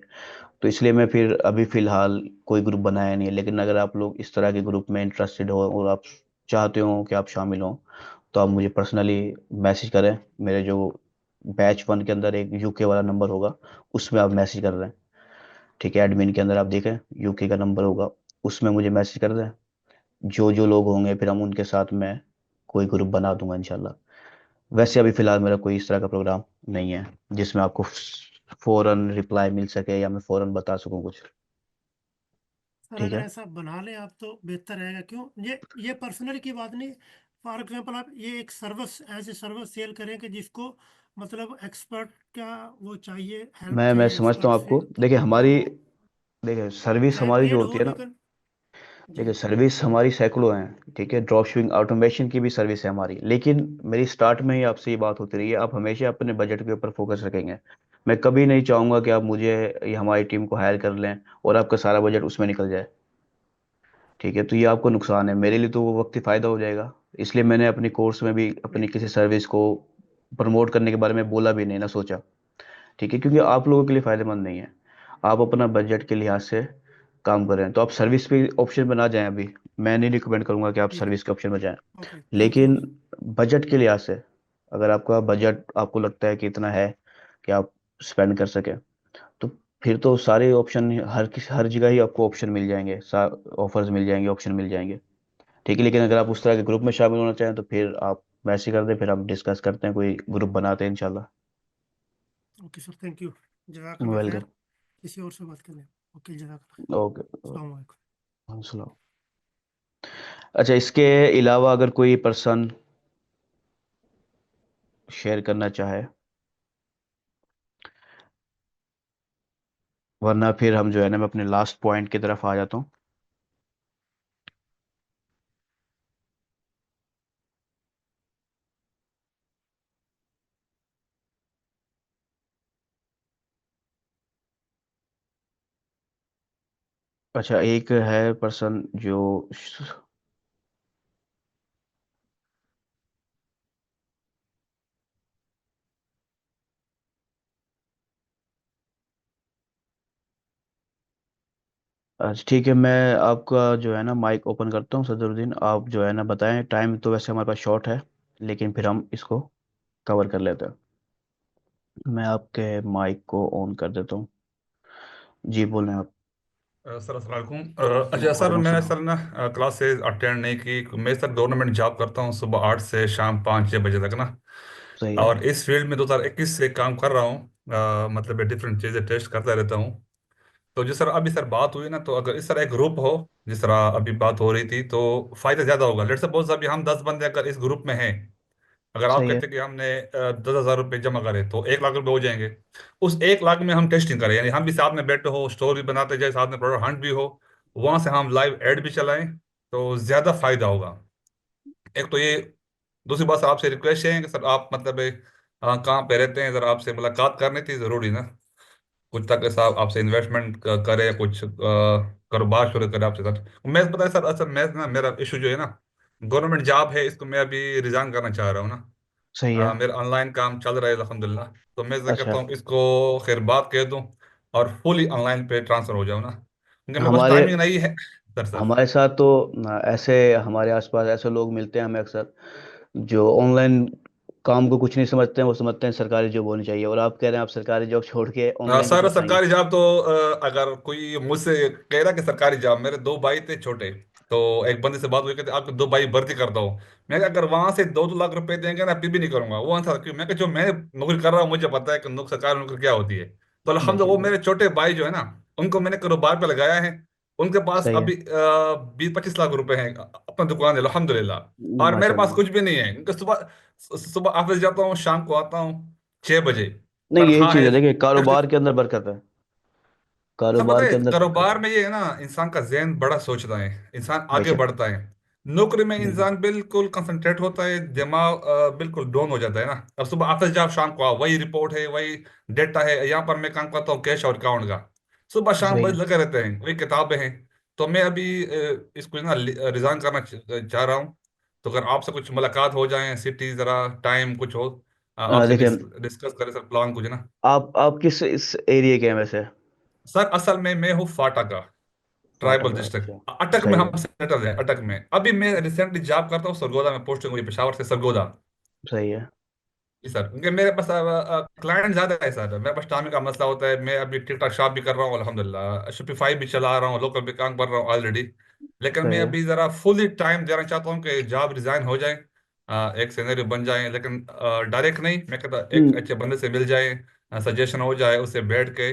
तो इसलिए मैं फिर अभी फ़िलहाल कोई ग्रुप बनाया नहीं है। लेकिन अगर आप लोग इस तरह के ग्रुप में इंटरेस्टेड हो और आप चाहते हो कि आप शामिल हों, तो आप मुझे पर्सनली मैसेज करें। मेरे जो बैच 1 के अंदर एक यूके वाला नंबर होगा, उसमें आप मैसेज कर रहे हैं। ठीक है, एडमिन के अंदर आप देखें, यूके का नंबर होगा, उसमें मुझे मैसेज कर दें। जो जो लोग होंगे, फिर हम उनके साथ में कोई ग्रुप बना दूंगा इंशाल्लाह। वैसे अभी फ़िलहाल मेरा कोई इस तरह का प्रोग्राम नहीं है जिसमें आपको फ़ौरन रिप्लाई मिल सके या मैं फ़ौरन बता सकूं कुछ। सर ठीक अगर है। ऐसा बना लें आप तो बेहतर रहेगा। क्यों, ये पर्सनल की बात नहीं, फॉर एग्जांपल आप ये एक service as a service sale करें कि जिसको मतलब एक्सपर्ट का वो चाहिए, हेल्प मैं चाहिए समझता एक्सपर्ट हूँ से, आपको। तो देखिए, आपका हमारी वो देखिए सर्विस टाइम हमारी जो नीड होती हो है ना, लेकिन। जी। देखिए सर्विस हमारी सैकड़ों हैं, ठीक है, ड्रॉप शिपिंग ऑटोमेशन की भी सर्विस है हमारी, लेकिन मेरी स्टार्ट में ही आपसे ये बात होती रही है, आप हमेशा अपने बजट के ऊपर फोकस रखेंगे। मैं कभी नहीं चाहूंगा कि आप मुझे या हमारी टीम को हायर कर लें और आपका सारा बजट उसमें निकल जाए, ठीक है, तो ये आपको नुकसान है, मेरे लिए तो वो वक्त ही फायदा हो जाएगा। इसलिए मैंने अपनी कोर्स में भी अपनी किसी सर्विस को प्रमोट करने के बारे में बोला भी नहीं ना सोचा, ठीक है, क्योंकि आप लोगों के लिए फायदेमंद नहीं है। आप अपना बजट के लिहाज से काम कर रहे हैं तो आप सर्विस पे ऑप्शन में ना जाएं अभी। मैं नहीं रिकमेंड करूंगा कि आप ठीक है। सर्विस के ऑप्शन में जाएं, ओके, थैंक यू। लेकिन बजट के लिहाज से अगर आपका बजट आपको लगता है कि इतना है कि आप स्पेंड कर सकें, तो फिर तो सारे ऑप्शन हर जगह ही आपको ऑप्शन मिल जाएंगे, ऑफर्स मिल जाएंगे, ऑप्शन मिल जाएंगे, ठीक है। लेकिन अगर आप उस तरह के ग्रुप में शामिल होना चाहें तो फिर आप वैसे कर दें, फिर आप डिस्कस करते हैं, कोई ग्रुप बनाते हैं इंशाल्लाह। Okay sir, thank you. जज़ाकल्लाह खैर। वेलकम। किसी और से बात करें। ओके, जज़ाकल्लाह। ओके। अस्सलाम वालेकुम। अच्छा, इसके अलावा अगर कोई पर्सन शेयर करना चाहे, वरना फिर हम जो है ना, मैं अपने लास्ट पॉइंट की तरफ आ जाता हूँ। अच्छा, एक है पर्सन जो अच्छा ठीक है, मैं आपका जो है ना माइक ओपन करता हूँ सदरुद्दीन, आप जो है ना बताएं, टाइम तो वैसे हमारे पास शॉर्ट है, लेकिन फिर हम इसको कवर कर लेते हैं। मैं आपके माइक को ऑन कर देता हूँ। जी बोलें आप। सर अस्सलाम वालेकुम। अच्छा सर, वालेकुम मैं सलाम। सर ना क्लासेस अटेंड नहीं की। मैं सर गवर्नमेंट जॉब करता हूँ, सुबह 8 से शाम 5-6 बजे तक ना। सही है। और इस फील्ड में 2021 से काम कर रहा हूँ। मतलब डिफरेंट चीज़ें टेस्ट करता रहता हूँ। तो जिस तरह अभी सर बात हुई ना, तो अगर इस तरह एक ग्रुप हो जिस तरह अभी बात हो रही थी, तो फायदा ज़्यादा होगा। लेट्स सपोज अभी हम 10 बंदे अगर इस ग्रुप में हैं, अगर आप सही है। कहते हैं कि हमने 10,000 रुपये जमा करे तो 1 लाख रुपए हो जाएंगे। उस 1 लाख में हम टेस्टिंग करें, यानी हम भी साथ में बैठे हो, स्टोर भी बनाते जाए, साथ में प्रोडक्ट हंट भी हो, वहां से हम लाइव एड भी चलाएं, तो ज्यादा फायदा होगा। एक तो ये। दूसरी बात सर, आपसे रिक्वेस्ट है कि सर आप मतलब कहाँ पे रहते हैं, जरा आपसे मुलाकात करनी थी जरूरी ना। कुछ तक साहब आपसे इन्वेस्टमेंट करे, कुछ कारोबार शुरू करे आपसे सर। मैं पता है सर, असल मैं ना, मेरा इशू जो है ना, गवर्नमेंट जॉब है, इसको मैं अभी रिजाइन करना चाह रहा हूँ ना। सही है। मेरा ऑनलाइन काम चल रहा है अल्हम्दुलिल्लाह। तो मैं क्या अच्छा। कहता हूँ, इसको खैर बात कह दूँ और फुली ऑनलाइन पे ट्रांसफर हो जाऊँ ना, क्योंकि मेरे पास हमारे टाइमिंग नहीं है। सर हमारे साथ तो ऐसे हमारे आसपास ऐसे लोग मिलते हैं हमें अक्सर, जो ऑनलाइन काम को कुछ नहीं समझते हैं, वो समझते हैं सरकारी जॉब होनी चाहिए, और आप कह रहे हैं आप सरकारी जॉब छोड़ के ऑनलाइन की सर तरफ आएंगे। सरकारी जॉब तो अगर कोई मुझसे कह रहा कि सरकारी जॉब, मेरे 2 भाई थे छोटे, तो एक बंदे से बात हुई, कहते आपके 2 भाई भर्ती करता हूँ। मैं कहा, अगर वहां से 2-2 लाख रुपए देंगे ना, फिर भी नहीं करूंगा वो आंसर, क्यों? मैं कहा, जो मैं नौकरी कर रहा हूँ मुझे पता है कि सरकारी नौकरी क्या होती है। तो अल्हम्दुलिल्लाह वो बेशक। मेरे छोटे भाई जो है ना, उनको मैंने कारोबार पे लगाया है। उनके पास सही है। अभी 20-25 लाख रुपए हैं, अपना दुकान है अल्हम्दुलिल्लाह। और मेरे पास माशाल्लाह। कुछ भी नहीं है, क्योंकि सुबह सुबह ऑफिस जाता हूँ, शाम को आता हूँ 6 बजे। नहीं, यही तनख्वाह चीज़ है। है, देखिए कारोबार के अंदर बरकत है, सर पता कारोबार है, के अंदर बरकत कारोबार है। में ये है ना, इंसान का जहन बड़ा सोचता है, इंसान आगे बेशक। बढ़ता है। नौकरी में बिल्कुल। इंसान बिल्कुल कंसंट्रेट होता है, दिमाग बिल्कुल डाउन हो जाता है ना। अब सुबह ऑफिस जाओ, शाम को आओ, वही रिपोर्ट है, वही डेटा है। यहाँ पर मैं काम करता हूँ कैश और अकाउंट का, सुबह शाम सही बस है। लगे रहते हैं, वही किताबें हैं। तो मैं अभी इसको ना रिजाइन करना चाह रहा हूँ। तो अगर आपसे कुछ मुलाकात हो जाए, सिटी जरा टाइम कुछ हो, आपसे देखिए, डिस्कस करें सर, प्लान कुछ ना। आप किस इस एरिया के हैं वैसे? सर असल में मैं हूँ फाटा का, फाटा ट्राइबल का, अच्छा। डिस्ट्रिक्ट अटक में सही हम है। सेटल हैं। अटक में अभी मैं रिसेंटली जॉब करता हूँ सरगोदा में, पोस्टिंग हुई पेशावर से सरगोदा। सही है। जी सर, क्योंकि मेरे पास क्लाइंट ज्यादा है सर, मेरे पास टाइमिंग का मसला होता है। मैं अभी टिकटॉक शॉप भी कर रहा हूँ अल्हम्दुलिल्लाह, शॉपिफाई भी चला रहा हूँ, लोकल भी काम कर रहा हूँ ऑलरेडी। लेकिन सही मैं है। अभी जरा फुली टाइम देना चाहता हूँ कि जॉब रिजाइन हो जाए, एक सिनेरियो बन जाए, लेकिन डायरेक्ट नहीं। मैं कहता एक हम्म, अच्छे बंदे से मिल जाए, सजेशन हो जाए, उससे बैठ के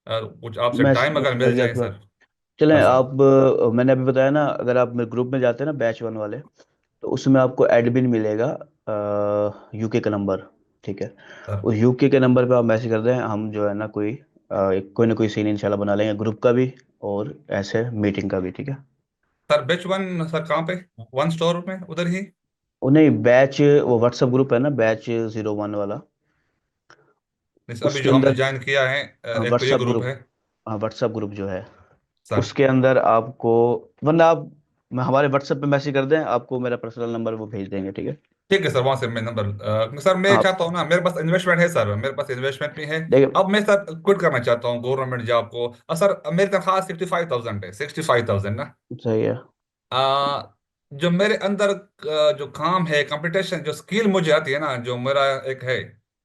कुछ आपसे टाइम मैं अगर समझ मिल गया जाए आपकी बात। सर। चलें, सर सर आप मैंने अभी बताया ना, अगर आप मेरे ग्रुप में जाते हैं ना, बैच 1 वाले, तो उसमें आपको एडमिन मिलेगा, यूके का नंबर, ठीक है। सर उस यूके के नंबर पे आप मैसेज कर दें, हम जो है ना कोई एक कोई ना कोई सीन इंशाल्लाह बना लेंगे, ग्रुप का भी और ऐसे मीटिंग का भी, ठीक है। सर बैच वन सर कहाँ पे? वन स्टोर में उधर ही? वो नहीं, बैच वो व्हाट्सएप ग्रुप है ना, बैच 01 वाला, जैसे अभी उसके जो हमने अंदर। ज्वाइन किया है, हाँ एक तो ये व्हाट्सएप ग्रुप ग्रुप, है। हाँ व्हाट्सएप ग्रुप जो है, सर उसके अंदर आपको, वरना आप हमारे व्हाट्सएप पे मैसेज कर दें, आपको मेरा पर्सनल नंबर वो भेज देंगे, ठीक है। ठीक है सर, वहां से मैं नंबर सर मैं आप चाहता हूँ ना, मेरे पास इन्वेस्टमेंट है सर, मेरे पास इन्वेस्टमेंट भी है। देखिए, अब मैं सर क्विट करना चाहता हूँ गवर्नमेंट जॉब को। सर मेरी तनख्वाह 65,000 है, 65,000 ना। सही है। आ, जो मेरे अंदर जो काम है, कंपटीशन, जो स्किल मुझे आती है ना, जो मेरा एक है,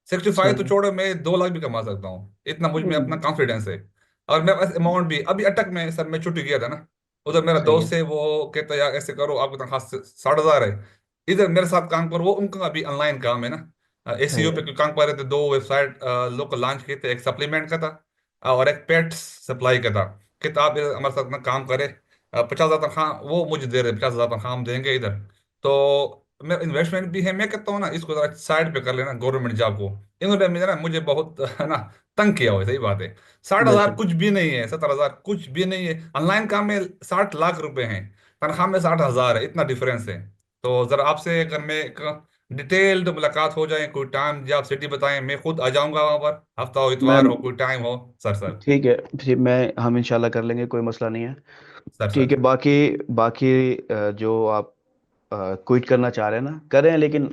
65 तो सही है। छोड़ो, मैं 2 लाख भी कमा सकता हूँ, इतना मुझ में अपना हम्म, कॉन्फिडेंस है। और मेरे पास अमाउंट भी अभी अटक में सर, मैं छुट्टी गया था ना, उधर मेरा सही है। दोस्त है, वो कहता है यार ऐसे करो, आपको तनख्वाह 60,000 है। इधर मेरे साथ काम पर, वो उनका अभी ऑनलाइन काम है ना, सही एसीओ है। पे कोई काम कर रहे थे, 2 वेबसाइट लोकल लॉन्च किए थे, एक सप्लीमेंट का था और एक पेट सप्लाई का था। कहता आप हमारे साथ ना काम करें, 50,000 तनख्वाह वो मुझे दे रहे, 50,000 तनख्वाह हम देंगे इधर। तो मैं इन्वेस्टमेंट भी है, मैं कहता हूँ ना इसको जरा साइड पे कर लेना गवर्नमेंट जॉब को। इन्होंने मुझे ना, मुझे बहुत है ना तंग किया हुआ है, सही बात है। 60,000 बिल्कुल। कुछ भी नहीं है, 70,000 कुछ भी नहीं है, ऑनलाइन काम में 60 लाख रुपए हैं, तनख्वाह में 60,000 है, इतना डिफरेंस है। तो जरा आपसे अगर मैं एक डिटेल्ड मुलाकात हो जाए, कोई टाइम जब सिटी बताएं, मैं खुद आ जाऊंगा वहां पर, हफ्ता हो, मैं इतवार हो, कोई टाइम हो। सर सर ठीक है, फिर मैं हम इंशाल्लाह कर लेंगे, कोई मसला नहीं है। सर ठीक सर है, बाकी बाकी जो आप क्विट करना चाह रहे हैं ना, करें लेकिन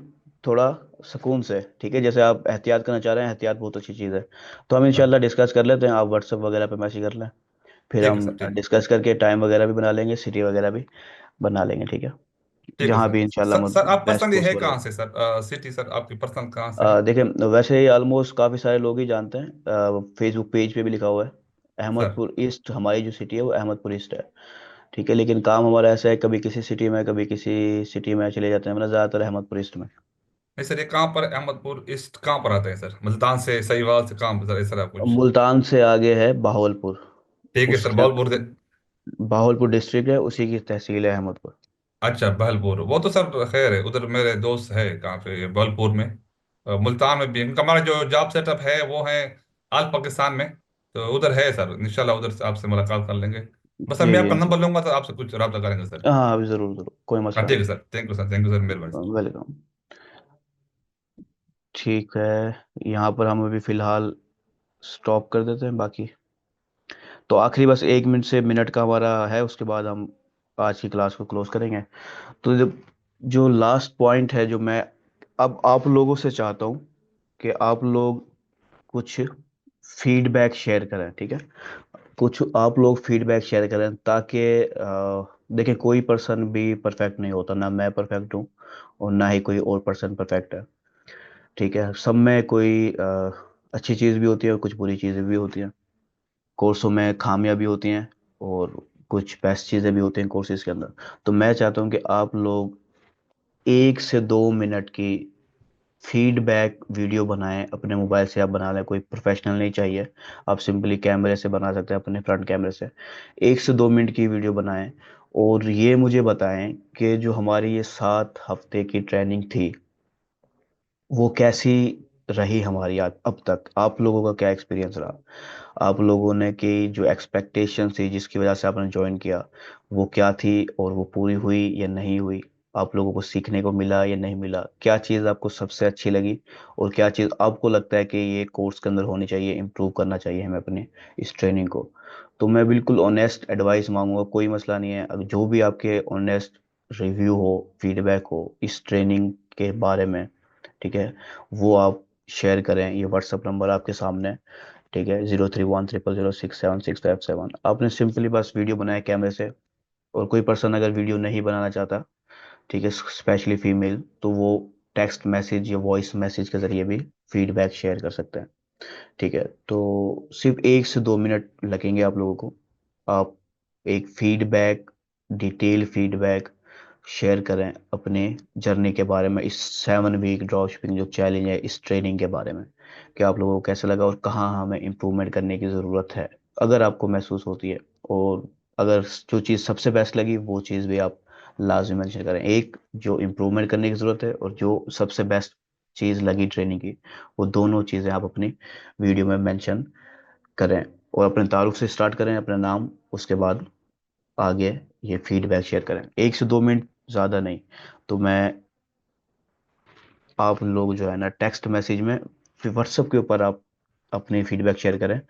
थोड़ा सुकून से, ठीक है। जैसे आप एहतियात करना चाह रहे हैं, एहतियात बहुत अच्छी चीज़ है। तो हम सर इंशाल्लाह डिस्कस कर लेते हैं, आप व्हाट्सएप वगैरह पे मैसेज कर लें, फिर ठीक है हम सर, ठीक है। डिस्कस करके टाइम वगैरह भी बना लेंगे, सिटी वगैरह भी बना लेंगे, ठीक है। ठीक है जहाँ सर। भी इंशाल्लाह सर आप बेस्ट पर्सनली है पॉसिबल कहाँ हो। से सर? सिटी सर आपकी पर्सनल कहाँ से है? देखिए, वैसे ऑलमोस्ट काफ़ी सारे लोग ही जानते हैं, फेसबुक पेज पे भी लिखा हुआ है, सर अहमदपुर ईस्ट, हमारी जो सिटी है वो अहमदपुर ईस्ट है, ठीक है। लेकिन काम हमारा ऐसा है, कभी किसी सिटी में कभी किसी सिटी में चले जाते हैं, मतलब ज़्यादातर अहमदपुर ईस्ट में। नहीं सर, ये कहाँ पर अहमदपुर ईस्ट कहाँ पर आता है सर? मुल्तान से, सहीवाल से कहाँ पर सर, इस तरह कुछ? मुल्तान से आगे है बहावलपुर, ठीक है सर, उसके बहावलपुर बहावलपुर डिस्ट्रिक्ट है, उसी की तहसील है अहमदपुर। अच्छा बहलपुर, वो तो सर खैर है, उधर मेरे दोस्त है कहाँ पे, बहलपुर में। मुल्तान में भी उनका, हमारा जो जॉब सेटअप है वो है आल पाकिस्तान में। तो उधर है सर, इंशाल्लाह उधर से आपसे मुलाकात कर लेंगे। बस सर जी मैं जी आपका नंबर इंशाल्लाह। लूंगा तो आपसे कुछ रब्ता करेंगे सर। हाँ अभी ज़रूर ज़रूर, कोई हाँ मसला ठीक है नहीं। Sir, thank you sir, thank you sir, मेहरबानी सर। वेलकम। ठीक है, यहाँ पर हम अभी फ़िलहाल स्टॉप कर देते हैं, बाकी तो आखिरी बस 1 मिनट से मिनट का हमारा है, उसके बाद हम आज की क्लास को क्लोज करेंगे। तो जो लास्ट पॉइंट है, जो मैं अब आप लोगों से चाहता हूँ कि आप लोग कुछ फीडबैक शेयर करें, ठीक है। कुछ आप लोग फीडबैक शेयर करें, ताकि देखिए, कोई पर्सन भी परफेक्ट नहीं होता, ना मैं परफेक्ट हूँ और ना ही कोई और पर्सन परफेक्ट है, ठीक है। सब में कोई अच्छी चीज़ भी होती है और कुछ बुरी चीज़ें भी होती हैं, कोर्सों में खामियां भी होती हैं और कुछ बेस्ट चीज़ें भी होती हैं कोर्सेज के अंदर। तो मैं चाहता हूँ कि आप लोग 1 से 2 मिनट की फीडबैक वीडियो बनाएं, अपने मोबाइल से आप बना लें, कोई प्रोफेशनल नहीं चाहिए, आप सिंपली कैमरे से बना सकते हैं, अपने फ्रंट कैमरे से 1 से 2 मिनट की वीडियो बनाएं। और ये मुझे बताएं कि जो हमारी ये 7 हफ्ते की ट्रेनिंग थी, वो कैसी रही हमारी, अब तक आप लोगों का क्या एक्सपीरियंस रहा, आप लोगों ने की जो एक्सपेक्टेशन थी जिसकी वजह से आपने ज्वाइन किया, वो क्या थी और वो पूरी हुई या नहीं हुई, आप लोगों को सीखने को मिला या नहीं मिला, क्या चीज़ आपको सबसे अच्छी लगी और क्या चीज़ आपको लगता है कि ये कोर्स के अंदर होनी चाहिए, इम्प्रूव करना चाहिए हमें अपने इस ट्रेनिंग को। तो मैं बिल्कुल ऑनेस्ट एडवाइस मांगूंगा, कोई मसला नहीं है, अब जो भी आपके ऑनेस्ट रिव्यू हो, फीडबैक हो इस ट्रेनिंग के बारे में, ठीक है, वो आप शेयर करें। ये व्हाट्सअप नंबर आपके सामने है, ठीक है, 0310067657। आपने सिंपली बस वीडियो बनाया कैमरे से, और कोई पर्सन अगर वीडियो नहीं बनाना चाहता, ठीक है, स्पेशली फीमेल, तो वो टेक्स्ट मैसेज या वॉइस मैसेज के जरिए भी फीडबैक शेयर कर सकते हैं, ठीक है। तो सिर्फ 1 से 2 मिनट लगेंगे आप लोगों को, आप एक फीडबैक, डिटेल फीडबैक शेयर करें अपने जर्नी के बारे में, इस 7 वीक ड्रॉप शिपिंग जो चैलेंज है, इस ट्रेनिंग के बारे में, कि आप लोगों को कैसा लगा और कहाँ हमें इम्प्रूवमेंट करने की ज़रूरत है, अगर आपको महसूस होती है। और अगर जो चीज़ सबसे बेस्ट लगी वो चीज़ भी आप लाजमी मेंशन करें, एक जो इम्प्रूवमेंट करने की ज़रूरत है और जो सबसे बेस्ट चीज़ लगी ट्रेनिंग की, वो दोनों चीज़ें आप अपनी वीडियो में मेंशन करें और अपने तारुफ से स्टार्ट करें, अपना नाम, उसके बाद आगे ये फीडबैक शेयर करें, 1 से 2 मिनट, ज़्यादा नहीं। तो मैं आप लोग जो है ना टेक्स्ट मैसेज में, फिर व्हाट्सएप के ऊपर आप अपनी फीडबैक शेयर करें,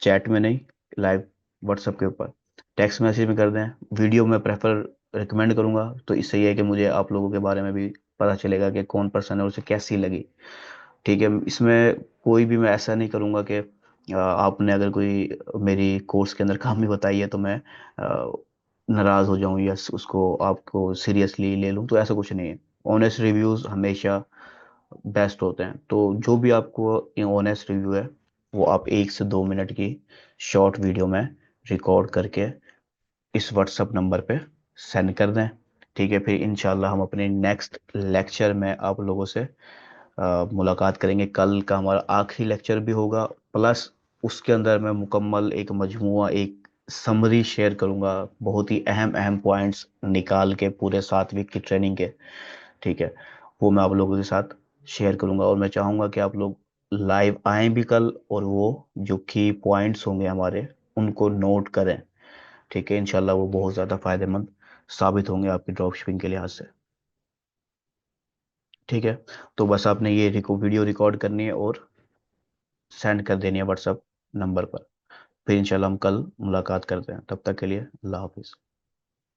चैट में नहीं, लाइव व्हाट्सएप के ऊपर टेक्स्ट मैसेज में कर दें। वीडियो में प्रेफर रिकमेंड करूंगा, तो इससे ये है कि मुझे आप लोगों के बारे में भी पता चलेगा कि कौन पर्सन है और उसे कैसी लगी। ठीक है, इसमें कोई भी मैं ऐसा नहीं करूंगा कि आपने अगर कोई मेरी कोर्स के अंदर खामी बताई है तो मैं नाराज़ हो जाऊं या उसको आपको सीरियसली ले लूं, तो ऐसा कुछ नहीं है। ऑनेस्ट रिव्यूज़ हमेशा बेस्ट होते हैं। तो जो भी आपको ऑनेस्ट रिव्यू है वो आप 1 से 2 मिनट की शॉर्ट वीडियो में रिकॉर्ड करके इस व्हाट्सएप नंबर पे सेंड कर दें। ठीक है, फिर इंशाल्लाह हम अपने नेक्स्ट लेक्चर में आप लोगों से मुलाकात करेंगे। कल का हमारा आखिरी लेक्चर भी होगा, प्लस उसके अंदर मैं मुकम्मल एक मजमुआ, एक समरी शेयर करूंगा, बहुत ही अहम अहम पॉइंट्स निकाल के पूरे 7 वीक की ट्रेनिंग के। ठीक है, वो मैं आप लोगों के साथ शेयर करूंगा और मैं चाहूंगा कि आप लोग लाइव आएं भी कल और वो जो की पॉइंट्स होंगे हमारे उनको नोट करें। ठीक है, इंशाल्लाह वो बहुत ज़्यादा फायदेमंद साबित होंगे आपकी ड्रॉप शिपिंग के लिहाज से। ठीक है, तो बस आपने ये वीडियो रिकॉर्ड करनी है और सेंड कर देनी है व्हाट्सएप नंबर पर। फिर इंशाल्लाह हम कल मुलाकात करते हैं, तब तक के लिए अल्लाह हाफिज़।